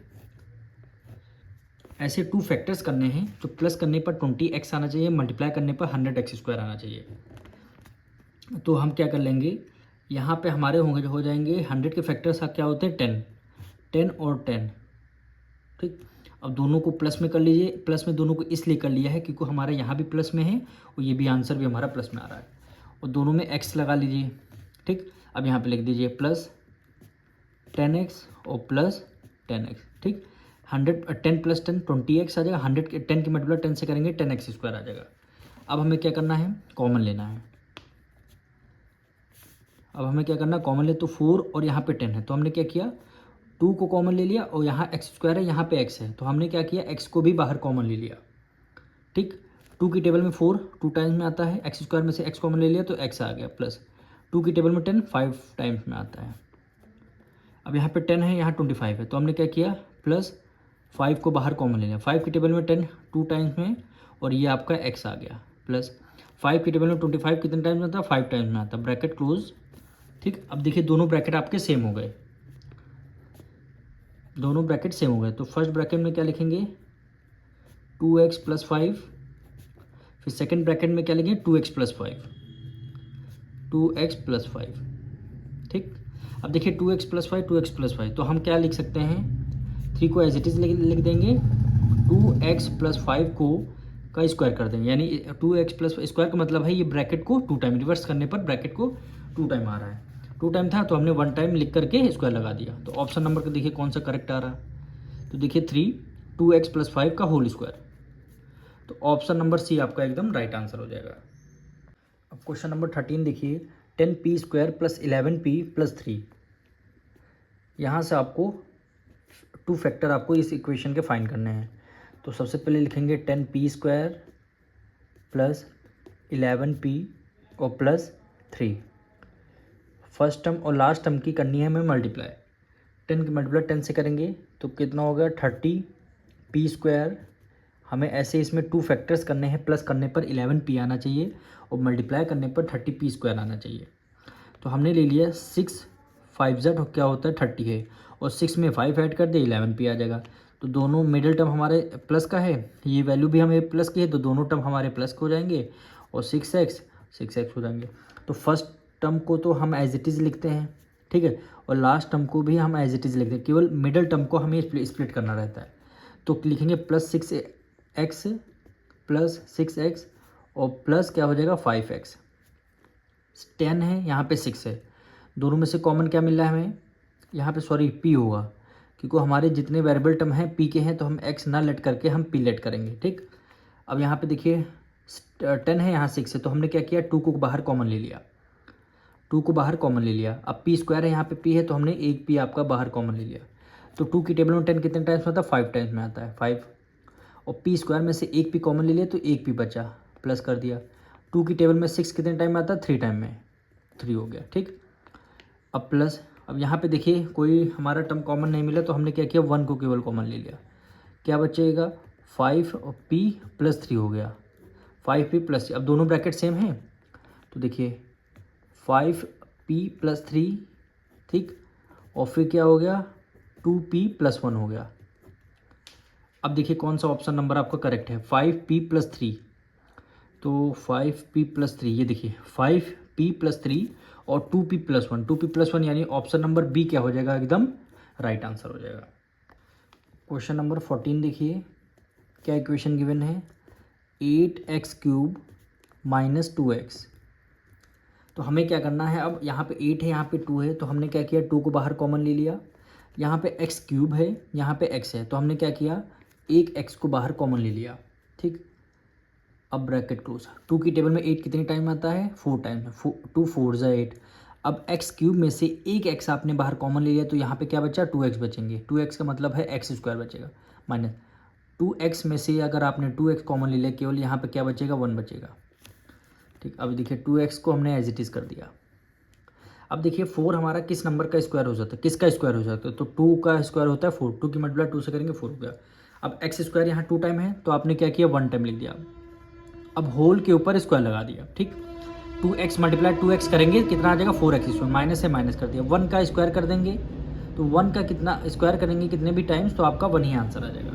ऐसे 2 फैक्टर्स करने हैं, तो प्लस करने पर 20x आना चाहिए, मल्टीप्लाई करने पर 100x² आना चाहिए। तो हम क्या कर लेंगे, यहाँ पे हमारे होंगे जो हो जाएंगे 100 के फैक्टर्स क्या होते हैं, 10 और 10, ठीक। अब दोनों को प्लस में कर लीजिए, प्लस में दोनों को इसलिए कर लिया है क्योंकि हमारा यहाँ भी प्लस में है और ये भी आंसर भी हमारा प्लस में आ रहा है, और दोनों में x लगा लीजिए, ठीक। अब यहाँ पे लिख दीजिए प्लस 10x और प्लस 10x, ठीक। 10 + 10 20x आ जाएगा, 100 के 10 की मल्टीप्लाई 10 से करेंगे 10x² आ जाएगा। अब हमें क्या करना है, कॉमन लेना है। अब हमें क्या करना है, कॉमन ले, तो 4 और यहाँ पे 10 है, तो हमने क्या किया, 2 को कॉमन ले लिया और यहाँ x² है, यहाँ पे x है, तो हमने क्या किया, x को भी बाहर कॉमन ले लिया, ठीक। 2 की टेबल में 4 2 टाइम्स में आता है, x² में से x कॉमन ले लिया तो x आ गया, प्लस 2 की टेबल में 10 5 टाइम्स में आता है। अब यहाँ पे 10 है, यहाँ 25 है, तो हमने क्या किया, प्लस 5 को बाहर कॉमन ले लिया। 5 की टेबल में 10 2 टाइम्स में और ये आपका x आ गया, प्लस 5 की टेबल में 25 कितने टाइम्स में आता है, 5 टाइम्स में आता है, ब्रैकेट क्लोज, ठीक। अब देखिए दोनों ब्रैकेट आपके सेम हो गए, दोनों ब्रैकेट सेम हो गए, तो फर्स्ट ब्रैकेट में क्या लिखेंगे, 2x + 5, फिर सेकंड ब्रैकेट में क्या लिखेंगे, 2x + 5, 2x + 5, ठीक। अब देखिए 2x + 5 2x + 5, तो हम क्या लिख सकते हैं, 3 को एज इट इज़ लिख देंगे, 2x + 5 को का स्क्वायर कर देंगे, यानी 2x + स्क्वायर का मतलब है ये ब्रैकेट को 2 टाइम, रिवर्स करने पर ब्रैकेट को 2 टाइम आ रहा है, 2 टाइम था तो हमने 1 टाइम लिख करके स्क्वायर लगा दिया। तो ऑप्शन नंबर का देखिए कौन सा करेक्ट आ रहा है, तो देखिए 3 2x + 5 का होल स्क्वायर, तो ऑप्शन नंबर सी आपका एकदम राइट आंसर हो जाएगा। अब क्वेश्चन नंबर 13 देखिए, 10p² + 11p + 3, यहाँ से आपको 2 फैक्टर आपको इस इक्वेशन के फाइंड करने हैं। तो सबसे पहले लिखेंगे 10p² + 11p और +3, फर्स्ट टर्म और लास्ट टर्म की करनी है हमें मल्टीप्लाई। 10 की मल्टीप्लाई 10 से करेंगे तो कितना हो गया, 30p²। हमें ऐसे इसमें 2 फैक्टर्स करने हैं, प्लस करने पर 11p आना चाहिए और मल्टीप्लाई करने पर 30p² आना चाहिए। तो हमने ले लिया 6 5 ज़ क्या होता है 30 है, और 6 में 5 ऐड कर दे 11p आ जाएगा। तो दोनों मिडिल टर्म हमारे प्लस का है, ये वैल्यू भी हमें प्लस की है, तो दोनों टर्म हमारे प्लस के हो जाएंगे और 6x हो जाएंगे। तो फर्स्ट टर्म को तो हम एज इट इज़ लिखते हैं, ठीक है, और लास्ट टर्म को भी हम एज इट इज़ लिखते हैं, केवल मिडिल टर्म को हमें स्प्लिट करना रहता है। तो लिखेंगे +6x और प्लस क्या हो जाएगा 5x। 10 है, यहाँ पे 6 है, दोनों में से कॉमन क्या मिल रहा है हमें, यहाँ पे सॉरी p होगा, क्योंकि हमारे जितने वेरिएबल टर्म हैं p के हैं, तो हम x ना लेट करके हम p लेट करेंगे, ठीक। अब यहाँ पे देखिए 10 है, यहाँ 6 है, तो हमने क्या किया, 2 को बाहर कॉमन ले लिया, 2 को बाहर कॉमन ले लिया। अब p स्क्वायर है, यहाँ पे p है, तो हमने एक p आपका बाहर कॉमन ले लिया। तो 2 की टेबल में 10 कितने टाइम्स में आता है, 5 टाइम्स में आता है, 5। और p स्क्वायर में से एक p कॉमन ले लिया, तो एक p बचा, प्लस कर दिया। 2 की टेबल में 6 कितने टाइम में आता है, 3 टाइम में, 3 हो गया, ठीक। अब प्लस, अब यहाँ पे देखिए कोई हमारा टर्म कॉमन नहीं मिला, तो हमने क्या किया, 1 को केवल कॉमन ले लिया, क्या बचेगा 5 और p + 3 हो गया, 5p + 3। अब दोनों ब्रैकेट सेम हैं, तो देखिए 5p + 3, ठीक, और फिर क्या हो गया 2p + 1 हो गया। अब देखिए कौन सा ऑप्शन नंबर आपका करेक्ट है, 5p + 3। तो 5p + 3, ये देखिए 5p + 3 और 2p + 1, 2p + 1 यानी ऑप्शन नंबर बी क्या हो जाएगा, एकदम राइट आंसर हो जाएगा। क्वेश्चन नंबर 14 देखिए, क्या इक्वेशन गिवन है, 8x³ - 2x। तो हमें क्या करना है, अब यहाँ पे 8 है, यहाँ पे 2 है, तो हमने क्या किया, 2 को बाहर कॉमन ले लिया। यहाँ पे x³ है, यहाँ पे x है, तो हमने क्या किया, एक x को बाहर कॉमन ले लिया, ठीक। अब ब्रैकेट क्लोज। 2 की टेबल में 8 कितने टाइम आता है, 4 टाइम, 2 4 = 8। अब x³ में से एक x आपने बाहर कॉमन ले लिया, तो यहाँ पे क्या बचा, 2x बचेंगे। 2x का मतलब है x² बचेगा, माइनस 2x में से अगर आपने 2x कॉमन ले लिया, केवल यहाँ पे क्या बचेगा, 1 बचेगा, ठीक। अब देखिए 2x को हमने एज इट इज़ कर दिया। अब देखिए 4 हमारा किस नंबर का स्क्वायर हो जाता है, किसका स्क्वायर हो जाता है, तो 2 का स्क्वायर होता है 4, 2 की मल्टीप्लाई 2 से करेंगे 4 हो गया। अब x² यहाँ 2 टाइम है, तो आपने क्या किया, 1 टाइम लिख दिया। अब होल के ऊपर स्क्वायर लगा दिया, ठीक। 2x × 2x करेंगे, कितना आ जाएगा, 4x², माइनस से माइनस कर दिया। 1 का स्क्वायर कर देंगे, तो 1 का कितना स्क्वायर करेंगे कितने भी टाइम्स, तो आपका 1 ही आंसर आ जाएगा।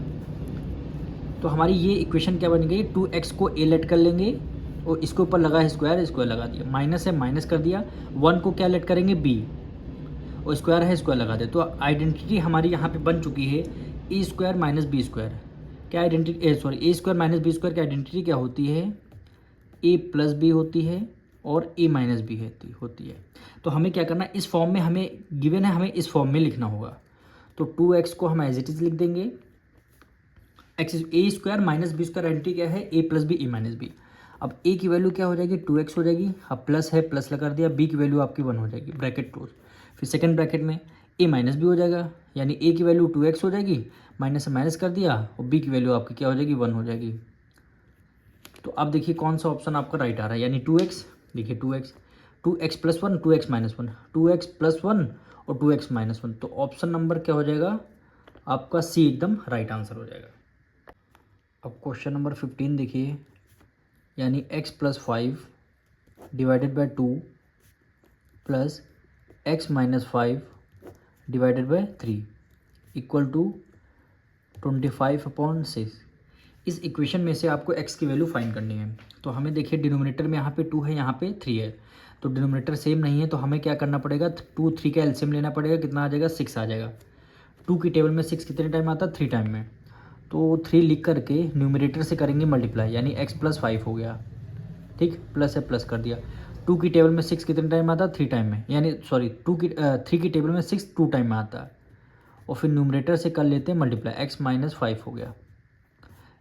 तो हमारी ये इक्वेशन क्या बन गई, 2x को a लेट कर लेंगे और इसके ऊपर लगा है स्क्वायर, स्क्वायर लगा दिया, माइनस से माइनस कर दिया। 1 को क्या लेट करेंगे, b, और स्क्वायर है, स्क्वायर लगा दे। तो आइडेंटिटी हमारी यहाँ पे बन चुकी है, a² - b²। क्या आइडेंटिटी, a² - b² की आइडेंटिटी क्या होती है, a + b होती है और a - b होती है। तो हमें क्या करना है, इस फॉर्म में हमें गिवन है, हमें इस फॉर्म में लिखना होगा। तो 2x को हम एज इट इज़ लिख देंगे, a² - b² आइडेंटिटी क्या है, a + b a - b। अब a की वैल्यू क्या हो जाएगी, 2x हो जाएगी, अब प्लस है, प्लस लगा दिया, b की वैल्यू आपकी 1 हो जाएगी, ब्रैकेट क्लोज। फिर सेकंड ब्रैकेट में a - b हो जाएगा, यानी a की वैल्यू 2x हो जाएगी, माइनस से माइनस कर दिया, और b की वैल्यू आपकी क्या हो जाएगी, 1 हो जाएगी। तो अब देखिए कौन सा ऑप्शन आपका राइट आ रहा है, यानी 2x, देखिए 2x + 1 2x - 1, 2x + 1 और 2x - 1, तो ऑप्शन नंबर क्या हो जाएगा आपका, सी एकदम राइट आंसर हो जाएगा। अब क्वेश्चन नंबर 15 देखिए, यानी x + 5 / 2 + x - 5 / 3 = 25/6। इस इक्वेशन में से आपको x की वैल्यू फाइंड करनी है। तो हमें देखिए डिनोमिनेटर में यहाँ पे 2 है, यहाँ पे 3 है, तो डिनोमिनेटर सेम नहीं है, तो हमें क्या करना पड़ेगा, 2 3 का एलसीएम लेना पड़ेगा, कितना आ जाएगा, 6 आ जाएगा। 2 की टेबल में 6 कितने टाइम आता है, 3 टाइम में, तो 3 लिख करके न्यूमरेटर से करेंगे मल्टीप्लाई, यानी x + 5 हो गया, ठीक, प्लस है, प्लस कर दिया। 2 की टेबल में 6 कितने टाइम आता है, 3 टाइम में, यानी सॉरी 3 की टेबल में 6 2 टाइम में आता है, और फिर न्यूमरेटर से कर लेते हैं मल्टीप्लाई, x - 5 हो गया,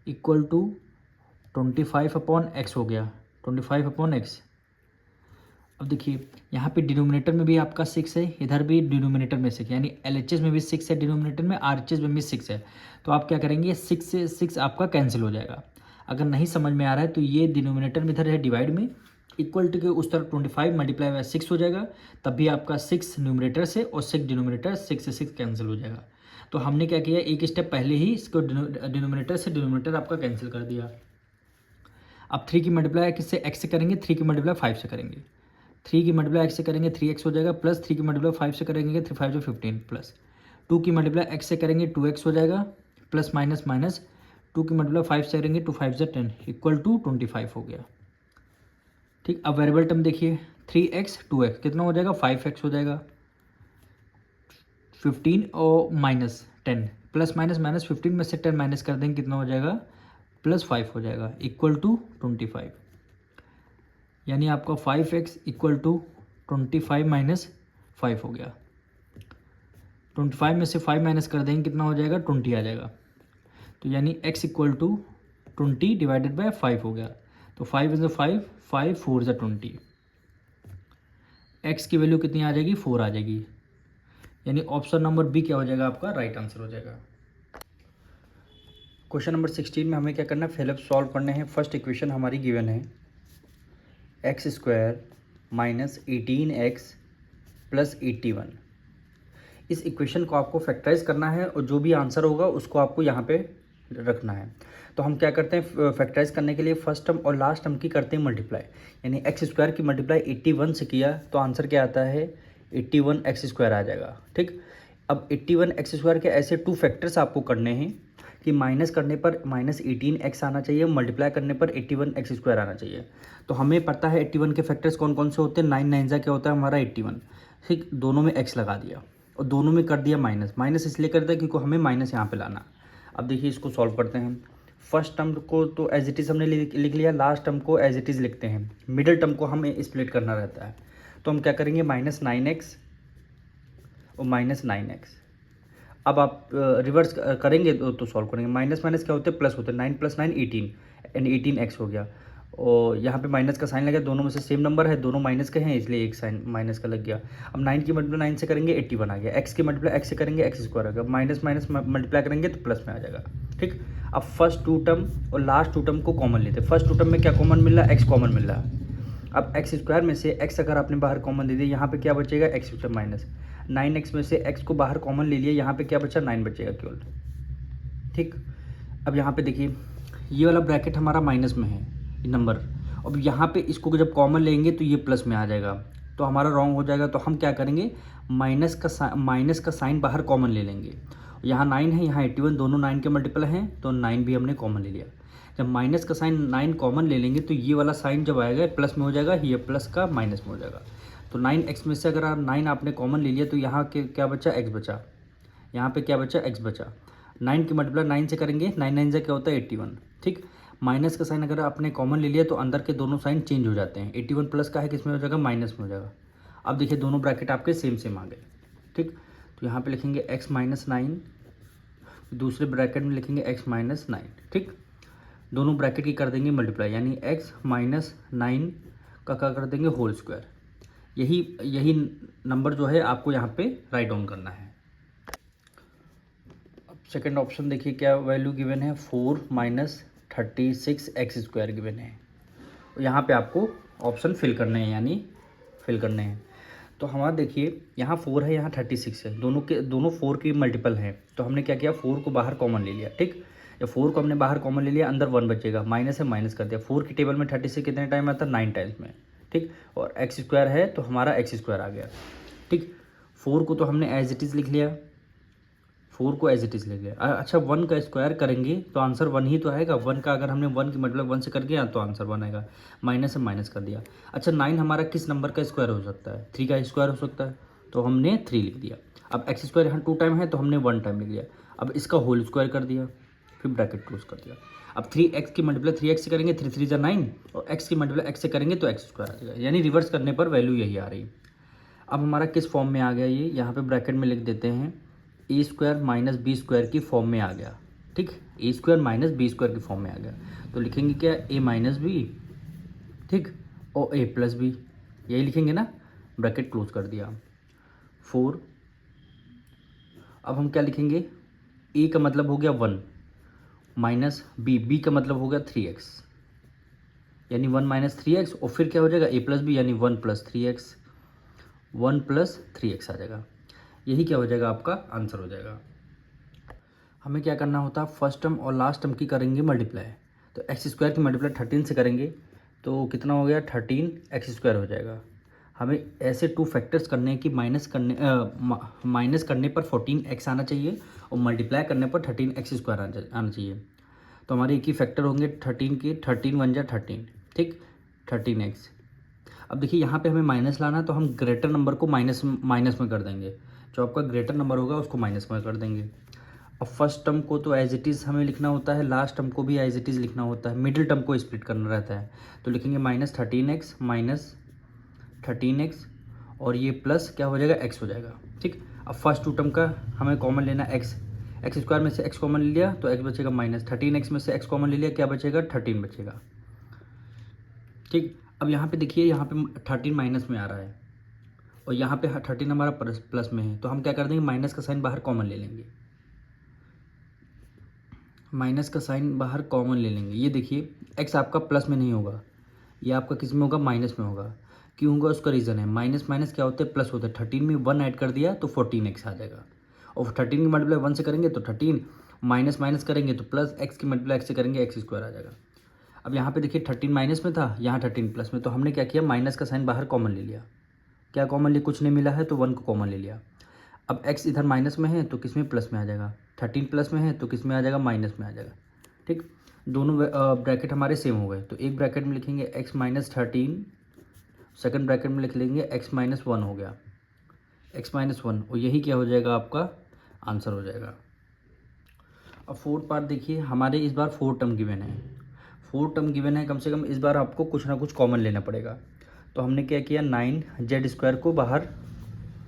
= 25/x हो गया, 25/x। अब देखिए यहाँ पे डिनोमिनेटर में भी आपका 6 है, इधर भी डिनोमिनेटर में 6, यानी LHS में भी 6 है डिनोमिनेटर में, RHS में भी 6 है। तो आप क्या करेंगे, 6 से 6 आपका कैंसिल हो जाएगा। अगर नहीं समझ में आ रहा है तो ये डिनोमिनेटर में इधर है डिवाइड में, इक्वल टू के उस तरफ 25 × 6 हो जाएगा, तब भी आपका 6 न्यूमरेटर से और 6 डिनोमिनेटर, 6 से 6 कैंसिल हो जाएगा। तो हमने क्या किया, एक स्टेप पहले ही इसको डिनोमिनेटर से डिनोमिनेटर आपका कैंसिल कर दिया। अब 3 की मल्टीप्लाई किससे, x से करेंगे, 3 की मल्टीप्लाई 5 से करेंगे, 3 की मल्टीप्लाई x से करेंगे 3x हो जाएगा, प्लस 3 की मल्टीप्लाई 5 से करेंगे 3 5 15 प्लस 2 की मल्टीप्लाई x से करेंगे 2x हो जाएगा, प्लस माइनस माइनस 2 की मल्टीप्लाई 5 से करेंगे, 2 5 10 इक्वल टू 25 हो गया। ठीक, अब वेरिएबल टर्म देखिए 3x 2x कितना हो जाएगा, 5x हो जाएगा। 15 और माइनस 10 प्लस माइनस माइनस 15 में से 10 माइनस कर देंगे, कितना हो जाएगा, प्लस 5 हो जाएगा इक्वल टू 25। यानी आपका 5x इक्वल टू 25 माइनस 5 हो गया। 25 में से 5 माइनस कर देंगे, कितना हो जाएगा, 20 आ जाएगा। तो यानी x equal to 20 divided by 5 हो गया। तो 5 इज 5, 5 4 इज 20। x की वैल्यू कितनी आ जाएगी, 4 आ जाएगी। यानी ऑप्शन नंबर बी क्या हो जाएगा, आपका राइट आंसर हो जाएगा। क्वेश्चन नंबर 16 में हमें क्या करना है, फिलअप सॉल्व करने हैं। फर्स्ट इक्वेशन हमारी गिवन है x square minus 18x plus 81। इस इक्वेशन को आपको फैक्टराइज करना है और जो भी आंसर होगा उसको आपको यहाँ पे रखना है। तो हम क्या करते हैं, फैक्टराइज करने के लिए फर्स्ट टर्म और लास्ट टर्म की करते हैं मल्टीप्लाई। यानी एक्स स्क्वायर की मल्टीप्लाई 81 से किया तो आंसर क्या आता है, 81 एक्स स्क्वायर आ जाएगा। ठीक, अब 81 एक्स स्क्वायर के ऐसे 2 फैक्टर्स आपको करने हैं कि माइनस करने पर माइनस 18x आना चाहिए, मल्टीप्लाई करने पर 81 एक्स स्क्वायर आना चाहिए। तो हमें पता है 81 के फैक्टर्स कौन कौन से होते हैं, 9 9 क्या होता है हमारा 81। ठीक, दोनों में x लगा दिया और दोनों में कर दिया माइनस। माइनस इसलिए कर दिया क्योंकि हमें माइनस यहाँ पे लाना। अब देखिए इसको सॉल्व करते हैं। फर्स्ट टर्म को तो एज इट इज़ हमने लिख लिया, लास्ट टर्म को एज इट इज़ लिखते हैं, मिडिल टर्म को हमें स्प्लिट करना रहता है। तो हम क्या करेंगे, माइनस 9x और माइनस 9x। अब आप रिवर्स करेंगे तो सॉल्व करेंगे। माइनस माइनस क्या होते हैं, प्लस होते हैं। 9 + 9 18 एंड 18x हो गया। और यहाँ पे माइनस का साइन लगा, दोनों में से सेम नंबर है, दोनों माइनस के हैं इसलिए एक साइन माइनस का लग गया। अब 9 की मल्टीप्लाई 9 से करेंगे 81 आ गया। x की मल्टीप्लाई x से करेंगे x स्क्वायर आ गया। माइनस माइनस मल्टीप्लाई करेंगे तो प्लस में आ जाएगा। ठीक, अब फर्स्ट 2 टर्म और लास्ट 2 टर्म को कॉमन लेते हैं। फर्स्ट 2 टर्म में क्या कॉमन मिल रहा है, x कॉमन मिल रहा है। अब एक्स स्क्वायर में से x अगर आपने बाहर कॉमन दे दिया, यहाँ पे क्या बचेगा, एक्स स्क्वायर माइनस 9x में से x को बाहर कॉमन ले लिया, यहाँ पे क्या बचा, 9 बचेगा केवल। ठीक, अब यहाँ पे देखिए ये वाला ब्रैकेट हमारा माइनस में है नंबर। अब यहाँ पे इसको जब कॉमन लेंगे तो ये प्लस में आ जाएगा, तो हमारा रॉन्ग हो जाएगा। तो हम क्या करेंगे, माइनस का साइन बाहर कॉमन ले लेंगे। यहाँ 9 है, यहाँ 81, दोनों 9 के मल्टीपल हैं तो 9 भी हमने कॉमन ले लिया। जब माइनस का साइन 9 कॉमन ले लेंगे तो ये वाला साइन जब आएगा प्लस में हो जाएगा, ये प्लस का माइनस में हो जाएगा। तो 9x में से अगर 9 आपने कॉमन ले लिया तो यहाँ के क्या बचा, x बचा। यहाँ पे क्या बचा, x बचा। 9 की मल्टीप्लाई 9 से करेंगे, 9 9 से क्या होता है 81। ठीक, माइनस का साइन अगर आपने कॉमन ले लिया तो अंदर के दोनों साइन चेंज हो जाते हैं। 81 प्लस का है किस में हो जाएगा, माइनस में हो जाएगा। अब देखिए दोनों ब्रैकेट आपके सेम सेम आ गए। ठीक, तो यहाँ पे लिखेंगे x माइनस 9, दूसरे ब्रैकेट में लिखेंगे x माइनस 9। ठीक, दोनों ब्रैकेट की कर देंगे मल्टीप्लाई, यानी x माइनस 9 का क्या कर देंगे, होल स्क्वायर। यही नंबर जो है आपको यहाँ पे राइट डाउन करना है। अब सेकंड ऑप्शन देखिए क्या वैल्यू गिवन है, 4 माइनस 36 एक्स स्क्वायर गिवन है। यहाँ पे आपको ऑप्शन फिल करने हैं, यानी फिल करने हैं। तो हमारा देखिए यहाँ 4 है, यहाँ 36 है, दोनों 4 की मल्टीपल हैं। तो हमने क्या किया, 4 को बाहर कॉमन ले लिया। ठीक, जब 4 को हमने बाहर कॉमन ले लिया, अंदर 1 बचेगा, माइनस है माइनस कर दिया। 4 की टेबल में 36 कितने टाइम आता है, 9 टाइम्स में। ठीक, और एक्स स्क्वायर है तो हमारा एक्स स्क्वायर आ गया। ठीक, 4 को तो हमने एज इट इज़ लिख लिया, 4 को एज इट इज़ लिख लिया। अच्छा 1 का स्क्वायर करेंगे तो आंसर 1 ही तो आएगा। 1 का अगर हमने 1 की मतलब 1 से कर दिया तो आंसर 1 आएगा। माइनस से माइनस कर दिया। अच्छा 9 हमारा किस नंबर का स्क्वायर हो सकता है, 3 का स्क्वायर हो सकता है, तो हमने 3 लिख दिया। अब एक्स स्क्वायर यहाँ 2 टाइम है तो हमने 1 टाइम लिख दिया। अब इसका होल स्क्वायर कर दिया, फिर ब्रैकेट क्लोज कर दिया। अब 3x की मल्टीप्लाई 3x से करेंगे, 3 3 9, और x की मल्टीप्लाई x से करेंगे तो x स्क्वायर आ जाएगा। यानी रिवर्स करने पर वैल्यू यही आ रही। अब हमारा किस फॉर्म में आ गया, ये यहाँ पे ब्रैकेट में लिख देते हैं, ए स्क्वायर माइनस बी स्क्वायर की फॉर्म में आ गया। ठीक, ए स्क्वायर माइनस बी स्क्वायर की फॉर्म में आ गया। तो लिखेंगे क्या, a माइनस बी, ठीक, और a प्लस बी, यही लिखेंगे ना। ब्रैकेट क्लोज कर दिया। 4, अब हम क्या लिखेंगे, a का मतलब हो गया 1 माइनस बी का मतलब हो गया 3x, यानी 1 माइनस 3x, और फिर क्या हो जाएगा, a प्लस बी, यानी 1 प्लस 3x, 1 प्लस 3x आ जाएगा। यही क्या हो जाएगा, आपका आंसर हो जाएगा। हमें क्या करना होता है, फर्स्ट टर्म और लास्ट टर्म की करेंगे मल्टीप्लाई। तो एक्स स्क्वायर की मल्टीप्लाई 13 से करेंगे तो कितना हो गया, 13 एक्स स्क्वायर हो जाएगा। हमें ऐसे 2 फैक्टर्स करने हैं कि माइनस करने पर 14x आना चाहिए और मल्टीप्लाई करने पर 13x² आना चाहिए। तो हमारे एक ही फैक्टर होंगे 13 के, 13 1 जा 13, ठीक, 13x। अब देखिए यहाँ पे हमें माइनस लाना है, तो हम ग्रेटर नंबर को माइनस में कर देंगे। जो आपका ग्रेटर नंबर होगा उसको माइनस में कर देंगे। अब फर्स्ट टर्म को तो एज इट इज़ हमें लिखना होता है, लास्ट टर्म को भी एज इट इज़ लिखना होता है, मिडिल टर्म को स्प्लिट करना रहता है। तो लिखेंगे -13x और ये प्लस क्या हो जाएगा, x हो जाएगा, ठीक। अब फर्स्ट टू टर्म का हमें कॉमन लेना x² में से x कॉमन ले लिया तो x बचेगा -13x में से x कॉमन ले लिया, क्या बचेगा, 13 बचेगा, ठीक। अब यहाँ पे देखिए, यहाँ पे 13 माइनस में आ रहा है और यहाँ पे 13 हमारा प्लस में है, तो हम क्या कर देंगे, माइनस का साइन बाहर कॉमन ले लेंगे, माइनस का साइन बाहर कॉमन ले लेंगे। ये देखिए x आपका प्लस में नहीं होगा, ये आपका किस में होगा, माइनस में होगा। क्यों होगा, उसका रीज़न है, माइनस माइनस क्या होता है, प्लस होता है। 13 में 1 ऐड कर दिया तो 14x आ जाएगा, और 13 की मल्टीप्लाई 1 से करेंगे तो 13, माइनस माइनस करेंगे तो प्लस, x की मल्टीप्लाई x से करेंगे x² आ जाएगा। अब यहाँ पे देखिए 13 माइनस में था, यहाँ 13 प्लस में, तो हमने क्या किया, माइनस का साइन बाहर कॉमन ले लिया। क्या कॉमन ले, कुछ नहीं मिला है तो 1 को कॉमन ले लिया। अब x इधर माइनस में है तो किस में, प्लस में आ जाएगा। 13 प्लस में है तो किस में आ जाएगा, माइनस में आ जाएगा, ठीक। दोनों ब्रैकेट हमारे सेम हो गए, तो एक ब्रैकेट में लिखेंगे x-13, सेकंड ब्रैकेट में लिख लेंगे x-1 हो गया, x-1, और यही क्या हो जाएगा, आपका आंसर हो जाएगा। अब फोर्थ पार्ट देखिए, हमारे इस बार 4 टर्म गिवन है, 4 टर्म गिवन है, कम से कम इस बार आपको कुछ ना कुछ कॉमन लेना पड़ेगा। तो हमने क्या किया, 9z² को बाहर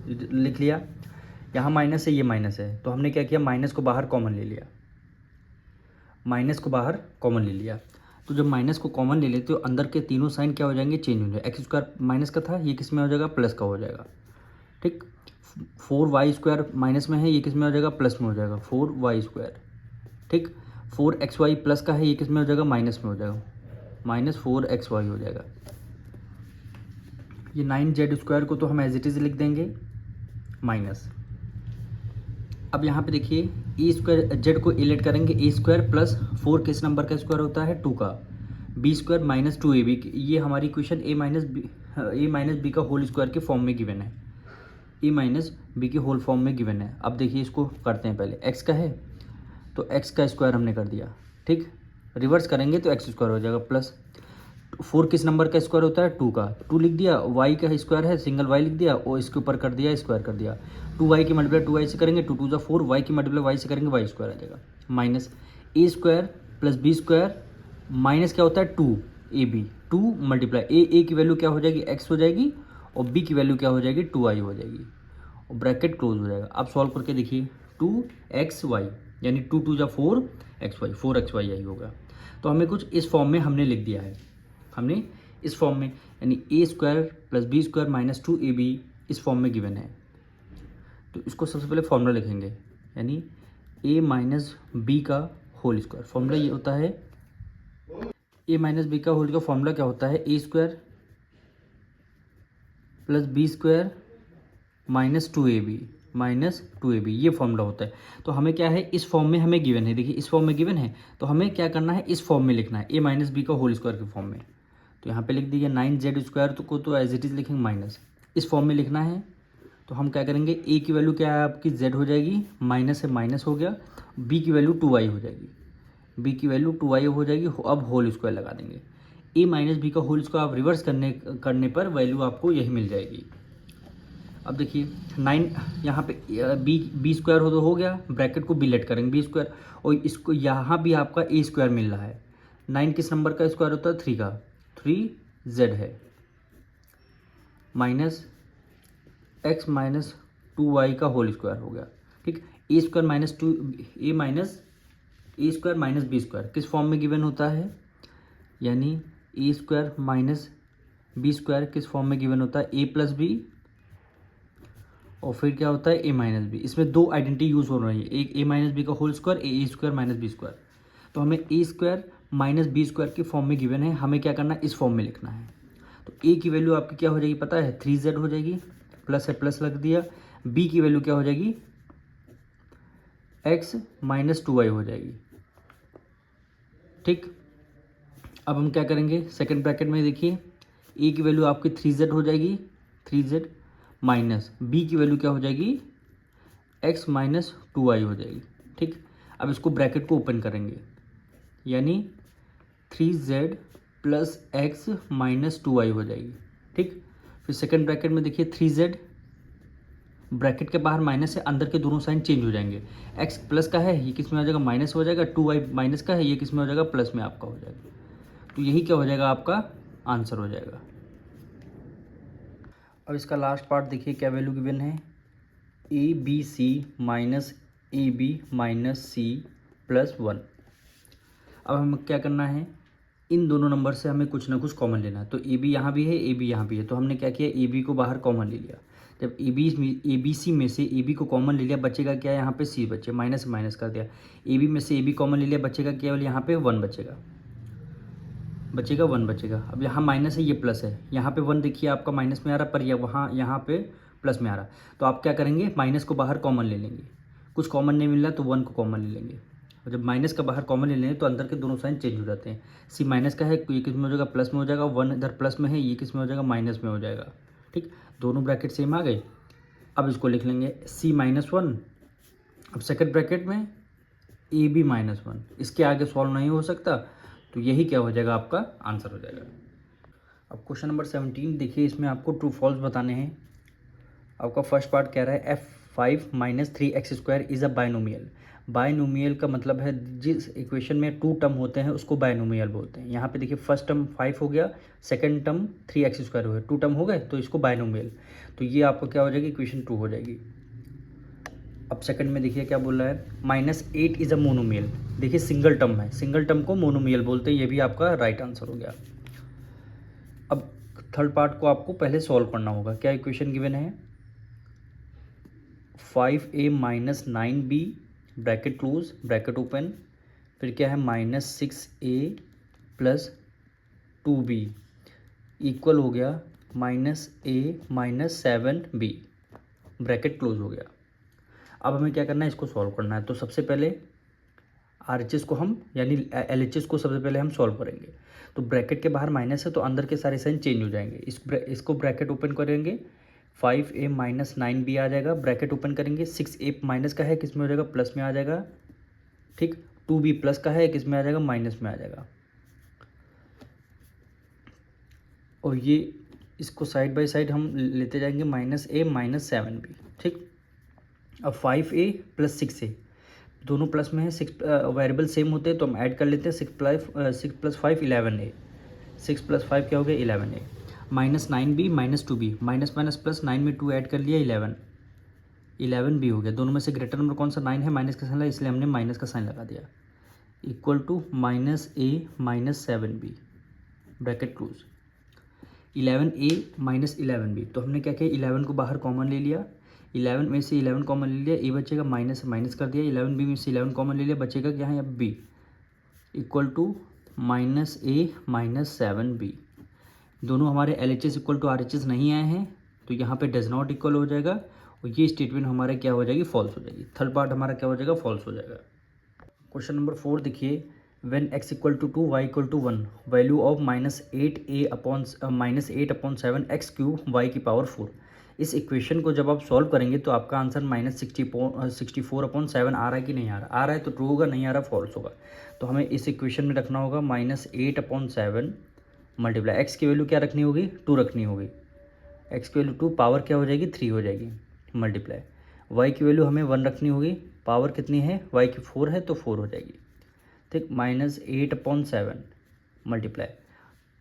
लिख लिया, यहाँ माइनस है, ये माइनस है, तो हमने क्या किया, माइनस को बाहर कॉमन ले लिया, माइनस को बाहर कॉमन ले लिया। तो जब माइनस को कॉमन ले लेते हो, अंदर के तीनों साइन क्या हो जाएंगे, चेंज हो जाएगा। x² माइनस का था, ये किस में हो जाएगा, प्लस का हो जाएगा, ठीक। 4y² माइनस में है, ये किस में हो जाएगा, प्लस में हो जाएगा, 4y², ठीक। 4xy प्लस का है, ये किस में हो जाएगा, माइनस में हो जाएगा, -4xy हो जाएगा। ये 9z² को तो हम एज इट इज़ लिख देंगे माइनस। अब यहाँ पे देखिए a² z को एलेट करेंगे, a² प्लस 4 किस नंबर का स्क्वायर होता है, 2 का, b² माइनस 2ab, ये हमारी इक्वेशन a माइनस बी का होल स्क्वायर के फॉर्म में गिवन है, a माइनस बी के होल फॉर्म में गिवन है। अब देखिए इसको करते हैं, पहले x का है तो x का स्क्वायर हमने कर दिया, ठीक। रिवर्स करेंगे तो x² हो जाएगा, प्लस 4 किस नंबर का स्क्वायर होता है, 2 का, 2 लिख दिया, y का स्क्वायर है, सिंगल y लिख दिया और इसके ऊपर कर दिया, स्क्वायर कर दिया। 2y की मल्टीप्लाई 2y से करेंगे, 2 2 4, y की मल्टीप्लाई y से करेंगे, y² आ जाएगा, minus a² plus b² minus क्या होता है, 2ab, 2 मल्टीप्लाई a की वैल्यू क्या हो जाएगी, x हो जाएगी, और b की वैल्यू क्या हो जाएगी, 2y हो जाएगी, और ब्रैकेट क्लोज हो जाएगा। अब सॉल्व करके देखिए, 2xy यानी 2 2 जा 4xy, 4xy यही होगा। तो हमें कुछ इस फॉर्म में हमने लिख दिया है, हमने इस फॉर्म में, यानी a² plus b² minus 2ab इस फॉर्म में गिवन है। तो इसको सबसे पहले फॉर्मूला लिखेंगे, यानी a माइनस बी का होल स्क्वायर, फॉर्मूला ये होता है, a माइनस बी का होल का फॉर्मूला क्या होता है, a² plus b² minus 2ab, ये फॉर्मूला होता है। तो हमें क्या है, इस फॉर्म में हमें गिवन है, देखिए इस फॉर्म में गिवन है, तो हमें क्या करना है, इस फॉर्म में लिखना है, a माइनस बी का होल स्क्वायर के फॉर्म में। तो यहाँ पे लिख दीजिए 9z² को तो एज इट इज़ लिखेंगे माइनस, इस फॉर्म में लिखना है। तो हम क्या करेंगे, a की वैल्यू क्या है आपकी, z हो जाएगी, माइनस से माइनस हो गया, b की वैल्यू 2y हो जाएगी, b की वैल्यू 2y हो जाएगी। अब होल स्क्वायर लगा देंगे, a माइनस बी का होल स्क्वायर आप रिवर्स करने पर वैल्यू आपको यही मिल जाएगी। अब देखिए 9 यहाँ पे b² हो गया, ब्रैकेट को बिलेट करेंगे b², और इसको यहाँ भी आपका a² मिल रहा है। 9 किस नंबर का स्क्वायर होता है, 3 का, 3z है, माइनस x माइनस 2y का होल स्क्वायर हो गया, ठीक। a² minus 2 a minus b² किस फॉर्म में गिवन होता है, यानी a² माइनस b² किस फॉर्म में गिवन होता है, a प्लस बी, और फिर क्या होता है, a माइनस बी। इसमें दो आइडेंटिटी यूज़ हो रही है, एक a माइनस बी का whole square, a² minus b²। तो हमें a² माइनस b² के फॉर्म में गिवन है, हमें क्या करना है, इस फॉर्म में लिखना है। तो a की वैल्यू आपकी क्या हो जाएगी पता है, 3z हो जाएगी, प्लस है प्लस लग दिया, b की वैल्यू क्या हो जाएगी, x माइनस 2y हो जाएगी, ठीक। अब हम क्या करेंगे, सेकंड ब्रैकेट में देखिए a की वैल्यू आपकी 3z हो जाएगी, 3z माइनस b की वैल्यू क्या हो जाएगी, x माइनस 2y हो जाएगी। ठीक, अब इसको ब्रैकेट को ओपन करेंगे, यानी 3z plus x minus 2y हो जाएगी। ठीक, फिर सेकंड ब्रैकेट में देखिए 3z, ब्रैकेट के बाहर माइनस है, अंदर के दोनों साइन चेंज हो जाएंगे। x प्लस का है, ये किस में हो जाएगा, माइनस हो जाएगा। 2y माइनस का है, ये किस में हो जाएगा, प्लस में आपका हो जाएगा। तो यही क्या हो जाएगा, आपका आंसर हो जाएगा। अब इसका लास्ट पार्ट देखिए क्या वैल्यू गिवन है, ABC minus AB minus C plus 1। अब हमें क्या करना है, इन दोनों नंबर से हमें कुछ ना कुछ कॉमन लेना है। तो AB यहाँ भी है, AB यहाँ भी है, तो हमने क्या किया, AB को बाहर कॉमन ले लिया। जब ABC में से AB को कॉमन ले लिया, बचेगा क्या, यहाँ पे C बचे, माइनस माइनस कर दिया। AB में से AB कॉमन ले लिया, बचेगा केवल यहाँ पे 1 बचेगा, 1 बचेगा। अब यहाँ माइनस है, ये प्लस है, यहाँ पे 1 देखिए आपका माइनस में आ रहा, पर यहाँ पे प्लस में आ रहा। तो आप क्या करेंगे, माइनस को बाहर कॉमन ले लेंगे, कुछ कॉमन नहीं मिल रहा तो 1 को कॉमन ले लेंगे। और जब माइनस का बाहर कॉमन ले लेंगे तो अंदर के दोनों साइन चेंज हो जाते हैं। C माइनस का है, ये किस में हो जाएगा, प्लस में हो जाएगा। 1 इधर प्लस में है, ये किस में हो जाएगा, माइनस में हो जाएगा। ठीक, दोनों ब्रैकेट सेम आ गए। अब इसको लिख लेंगे C माइनस 1। अब सेकंड ब्रैकेट में AB माइनस 1, इसके आगे सॉल्व नहीं हो सकता, तो यही क्या हो जाएगा, आपका आंसर हो जाएगा। अब क्वेश्चन नंबर 17 देखिए, इसमें आपको ट्रू फॉल्स बताने हैं। आपका फर्स्ट पार्ट कह रहा है f5 minus 3x² is a binomial. Binomial का मतलब है जिस इक्वेशन में 2 टर्म होते हैं उसको बायनोमियल बोलते हैं। यहाँ पे देखिए फर्स्ट टर्म 5 हो गया, सेकंड टर्म 3x² हो गया, 2 टर्म हो गए, तो इसको बायनोमियल, तो ये आपको क्या हो जाएगी, इक्वेशन 2 हो जाएगी। अब सेकंड में देखिए क्या बोल रहा है, -8 इज़ अ मोनोमियल। देखिए सिंगल टर्म है, सिंगल टर्म को मोनोमियल बोलते हैं, ये भी आपका राइट आंसर हो गया। अब थर्ड पार्ट को आपको पहले सॉल्व करना होगा। क्या इक्वेशन गिवन है, 5a minus 9b bracket close bracket open, फिर क्या है -6a प्लस 2b इक्वल हो गया -a minus 7b bracket close हो गया। अब हमें क्या करना है, इसको सॉल्व करना है। तो सबसे पहले RHS को हम यानी LHS को सबसे पहले हम सॉल्व करेंगे। तो ब्रैकेट के बाहर माइनस है तो अंदर के सारे साइन चेंज हो जाएंगे। इसको ब्रैकेट ओपन करेंगे, 5a माइनस 9b आ जाएगा, ब्रैकेट ओपन करेंगे। 6a माइनस का है, किस में हो जाएगा, प्लस में आ जाएगा। ठीक, 2b प्लस का है, किस में आ जाएगा, माइनस में आ जाएगा। और ये इसको साइड बाय साइड हम लेते जाएंगे, -a माइनस 7b। ठीक, अब 5a प्लस 6a दोनों प्लस में है, 6 वेरिएबल सेम होते हैं तो हम ऐड कर लेते हैं। 6 प्लस 5 11a, 6 प्लस 5 क्या हो गया, 11a। -9b minus 2b, minus minus plus 9 में 2 ऐड कर लिया, 11b हो गया। दोनों में से ग्रेटर नंबर कौन सा, 9 है, माइनस का साइन लगा, इसलिए हमने माइनस का साइन लगा दिया। Equal to -a minus 7b bracket close, 11a minus 11b। तो हमने क्या किया, 11 को बाहर कॉमन ले लिया, 11 में से 11 कॉमन ले लिया, a बचेगा, माइनस माइनस कर दिया, 11b में से 11 कॉमन ले लिया, बचेगा क्या है, अब b equal to -a minus 7b। दोनों हमारे LHS इक्वल टू RHS नहीं आए हैं, तो यहाँ पे डज नॉट इक्वल हो जाएगा, और ये स्टेटमेंट हमारे क्या हो जाएगी, फॉल्स हो जाएगी। थर्ड पार्ट हमारा क्या हो जाएगा, फॉल्स हो जाएगा। क्वेश्चन नंबर 4 देखिए, when x equal to 2 y equal to 1 value of -8 upon 7 x cube y की पावर 4। इस इक्वेशन को जब आप सॉल्व करेंगे तो आपका आंसर -64 अपॉन 7 आ रहा है कि नहीं आ रहा, आ रहा है तो ट्रू होगा, नहीं आ रहा फॉल्स होगा। तो हमें इस इक्वेशन में रखना होगा -8 अपॉन 7 मल्टीप्लाई, एक्स की वैल्यू क्या रखनी होगी, 2 रखनी होगी, एक्स की वैल्यू 2, पावर क्या हो जाएगी, 3 हो जाएगी, मल्टीप्लाई वाई की वैल्यू हमें 1 रखनी होगी, पावर कितनी है, वाई की 4 है तो 4 हो जाएगी। ठीक, -8 अपॉन 7 मल्टीप्लाई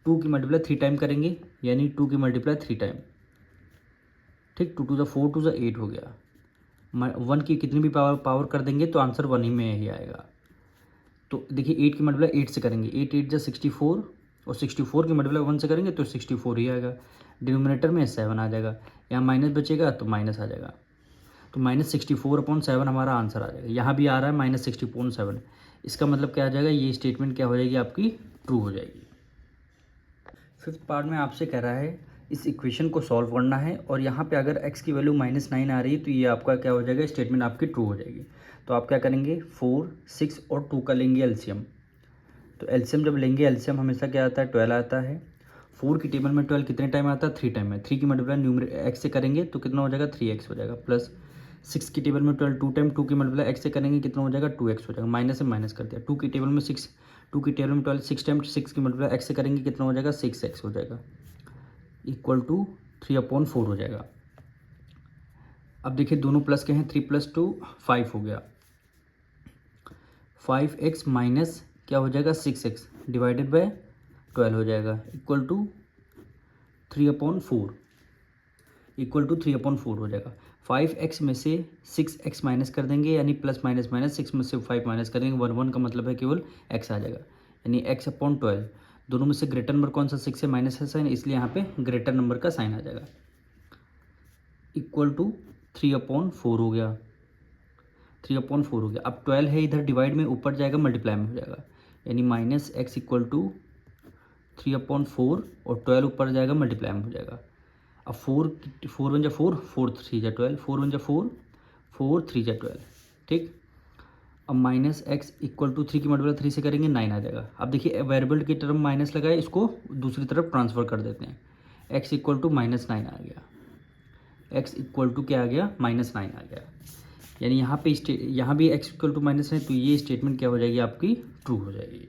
2 की मल्टीप्लाई 3 टाइम करेंगे, यानी 2 की मल्टीप्लाई 3 टाइम। ठीक, 2 टू द 4 टू द 8 हो गया। 1 की कितनी भी पावर कर देंगे तो आंसर 1 ही में ही आएगा। तो देखिए 8 की मल्टीप्लाई 8 से करेंगे, 8 8 जा 64, और 64 की मल्टीप्लाई 1 से करेंगे तो 64 ही आएगा। डिनोमिनेटर में 7 आ जाएगा, यहाँ माइनस बचेगा तो माइनस आ जाएगा, तो -64 अपॉन 7 हमारा आंसर आ जाएगा। यहाँ भी आ रहा है -60.7, इसका मतलब क्या आ जाएगा, ये स्टेटमेंट क्या हो जाएगी, आपकी ट्रू हो जाएगी। फिफ्थ पार्ट में आपसे कह रहा है इस इक्वेशन को सॉल्व करना है, और यहाँ पे अगर x की वैल्यू -9 आ रही है तो ये आपका क्या हो जाएगा, स्टेटमेंट आपकी ट्रू हो जाएगी। तो आप क्या करेंगे, 4, 6 और 2 का लेंगे एलसीएम। तो एलसीएम जब लेंगे, एलसीएम हमेशा क्या आता है, 12 आता है। 4 की टेबल में 12 कितने टाइम आता है, 3 टाइम में। 3 की मल्टीप्लाई न्यूमरेटर एक्स से करेंगे तो कितना हो जाएगा, 3x हो जाएगा। प्लस 6 की टेबल में 12 2 टाइम, 2 की मल्टीप्लाई एक्स से करेंगे कितना हो जाएगा, 2x हो जाएगा। माइनस से माइनस कर दिया। 2 की टेबल में 6, 2 की टेबल में 12 6 टाइम, 6 की मल्टीप्लाई एक्स से करेंगे कितना हो जाएगा, 6x हो जाएगा, इक्वल टू 3/4 हो जाएगा। अब देखिए दोनों प्लस के हैं, 3 + 2 5 हो गया। 5x माइनस क्या हो जाएगा, 6x डिवाइडेड बाय 12 हो जाएगा, इक्वल टू 3/4, इक्वल टू 3/4 हो जाएगा। 5x में से 6x माइनस कर देंगे, यानी प्लस माइनस माइनस, 6 में से 5 माइनस कर देंगे, 1 का मतलब है केवल x आ जाएगा, यानी x/12। दोनों में से ग्रेटर नंबर कौन सा, 6 से माइनस है साइन, इसलिए यहाँ पे ग्रेटर नंबर का साइन आ जाएगा, इक्वल टू 3/4 हो गया, 3/4 हो गया। अब 12 है इधर डिवाइड में, ऊपर जाएगा मल्टीप्लाई में हो जाएगा, यानी माइनस x इक्वल टू 3/4 और 12 ऊपर जाएगा मल्टीप्लाई में हो जाएगा। अब 4 1 जा 4, 4 3 जा 12, 4 1 जा 4, 4 3 जा 12, ठीक। अब माइनस x इक्वल टू 3 की मल्टीप्लाई 3 से करेंगे 9 आ जाएगा। अब देखिए वेरिएबल की टर्म माइनस लगाए, इसको दूसरी तरफ ट्रांसफ़र कर देते हैं, x इक्वल टू -9 आ गया, x इक्वल टू क्या आ गया, -9 आ गया। यानी यहाँ पे यहाँ भी x इक्वल टू -9, तो ये स्टेटमेंट क्या हो जाएगी आपकी, ट्रू हो जाएगी।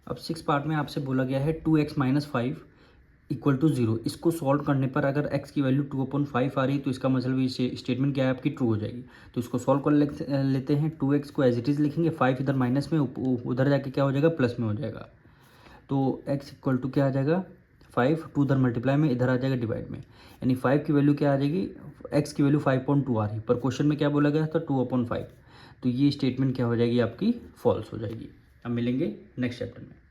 अब 6 पार्ट में आपसे बोला गया है 2x - 5 इक्वल टू 0। इसको सॉल्व करने पर अगर x की वैल्यू 2/5 आ रही है तो इसका मतलब ये स्टेटमेंट क्या है आपकी, ट्रू हो जाएगी। तो इसको सॉल्व कर लेते हैं। 2x को एज इट इज़ लिखेंगे, 5 इधर माइनस में, उधर जाके क्या हो जाएगा, प्लस में हो जाएगा। तो x इक्वल टू क्या आ जाएगा, 5, 2 उधर मल्टीप्लाई में, इधर आ जाएगा डिवाइड में, यानी 5 की वैल्यू क्या आ जाएगी, x की वैल्यू 5.2 आ रही, पर क्वेश्चन में क्या बोला गया था, 2/5। तो ये स्टेटमेंट क्या हो जाएगी आपकी, फॉल्स हो जाएगी। अब मिलेंगे नेक्स्ट चैप्टर में।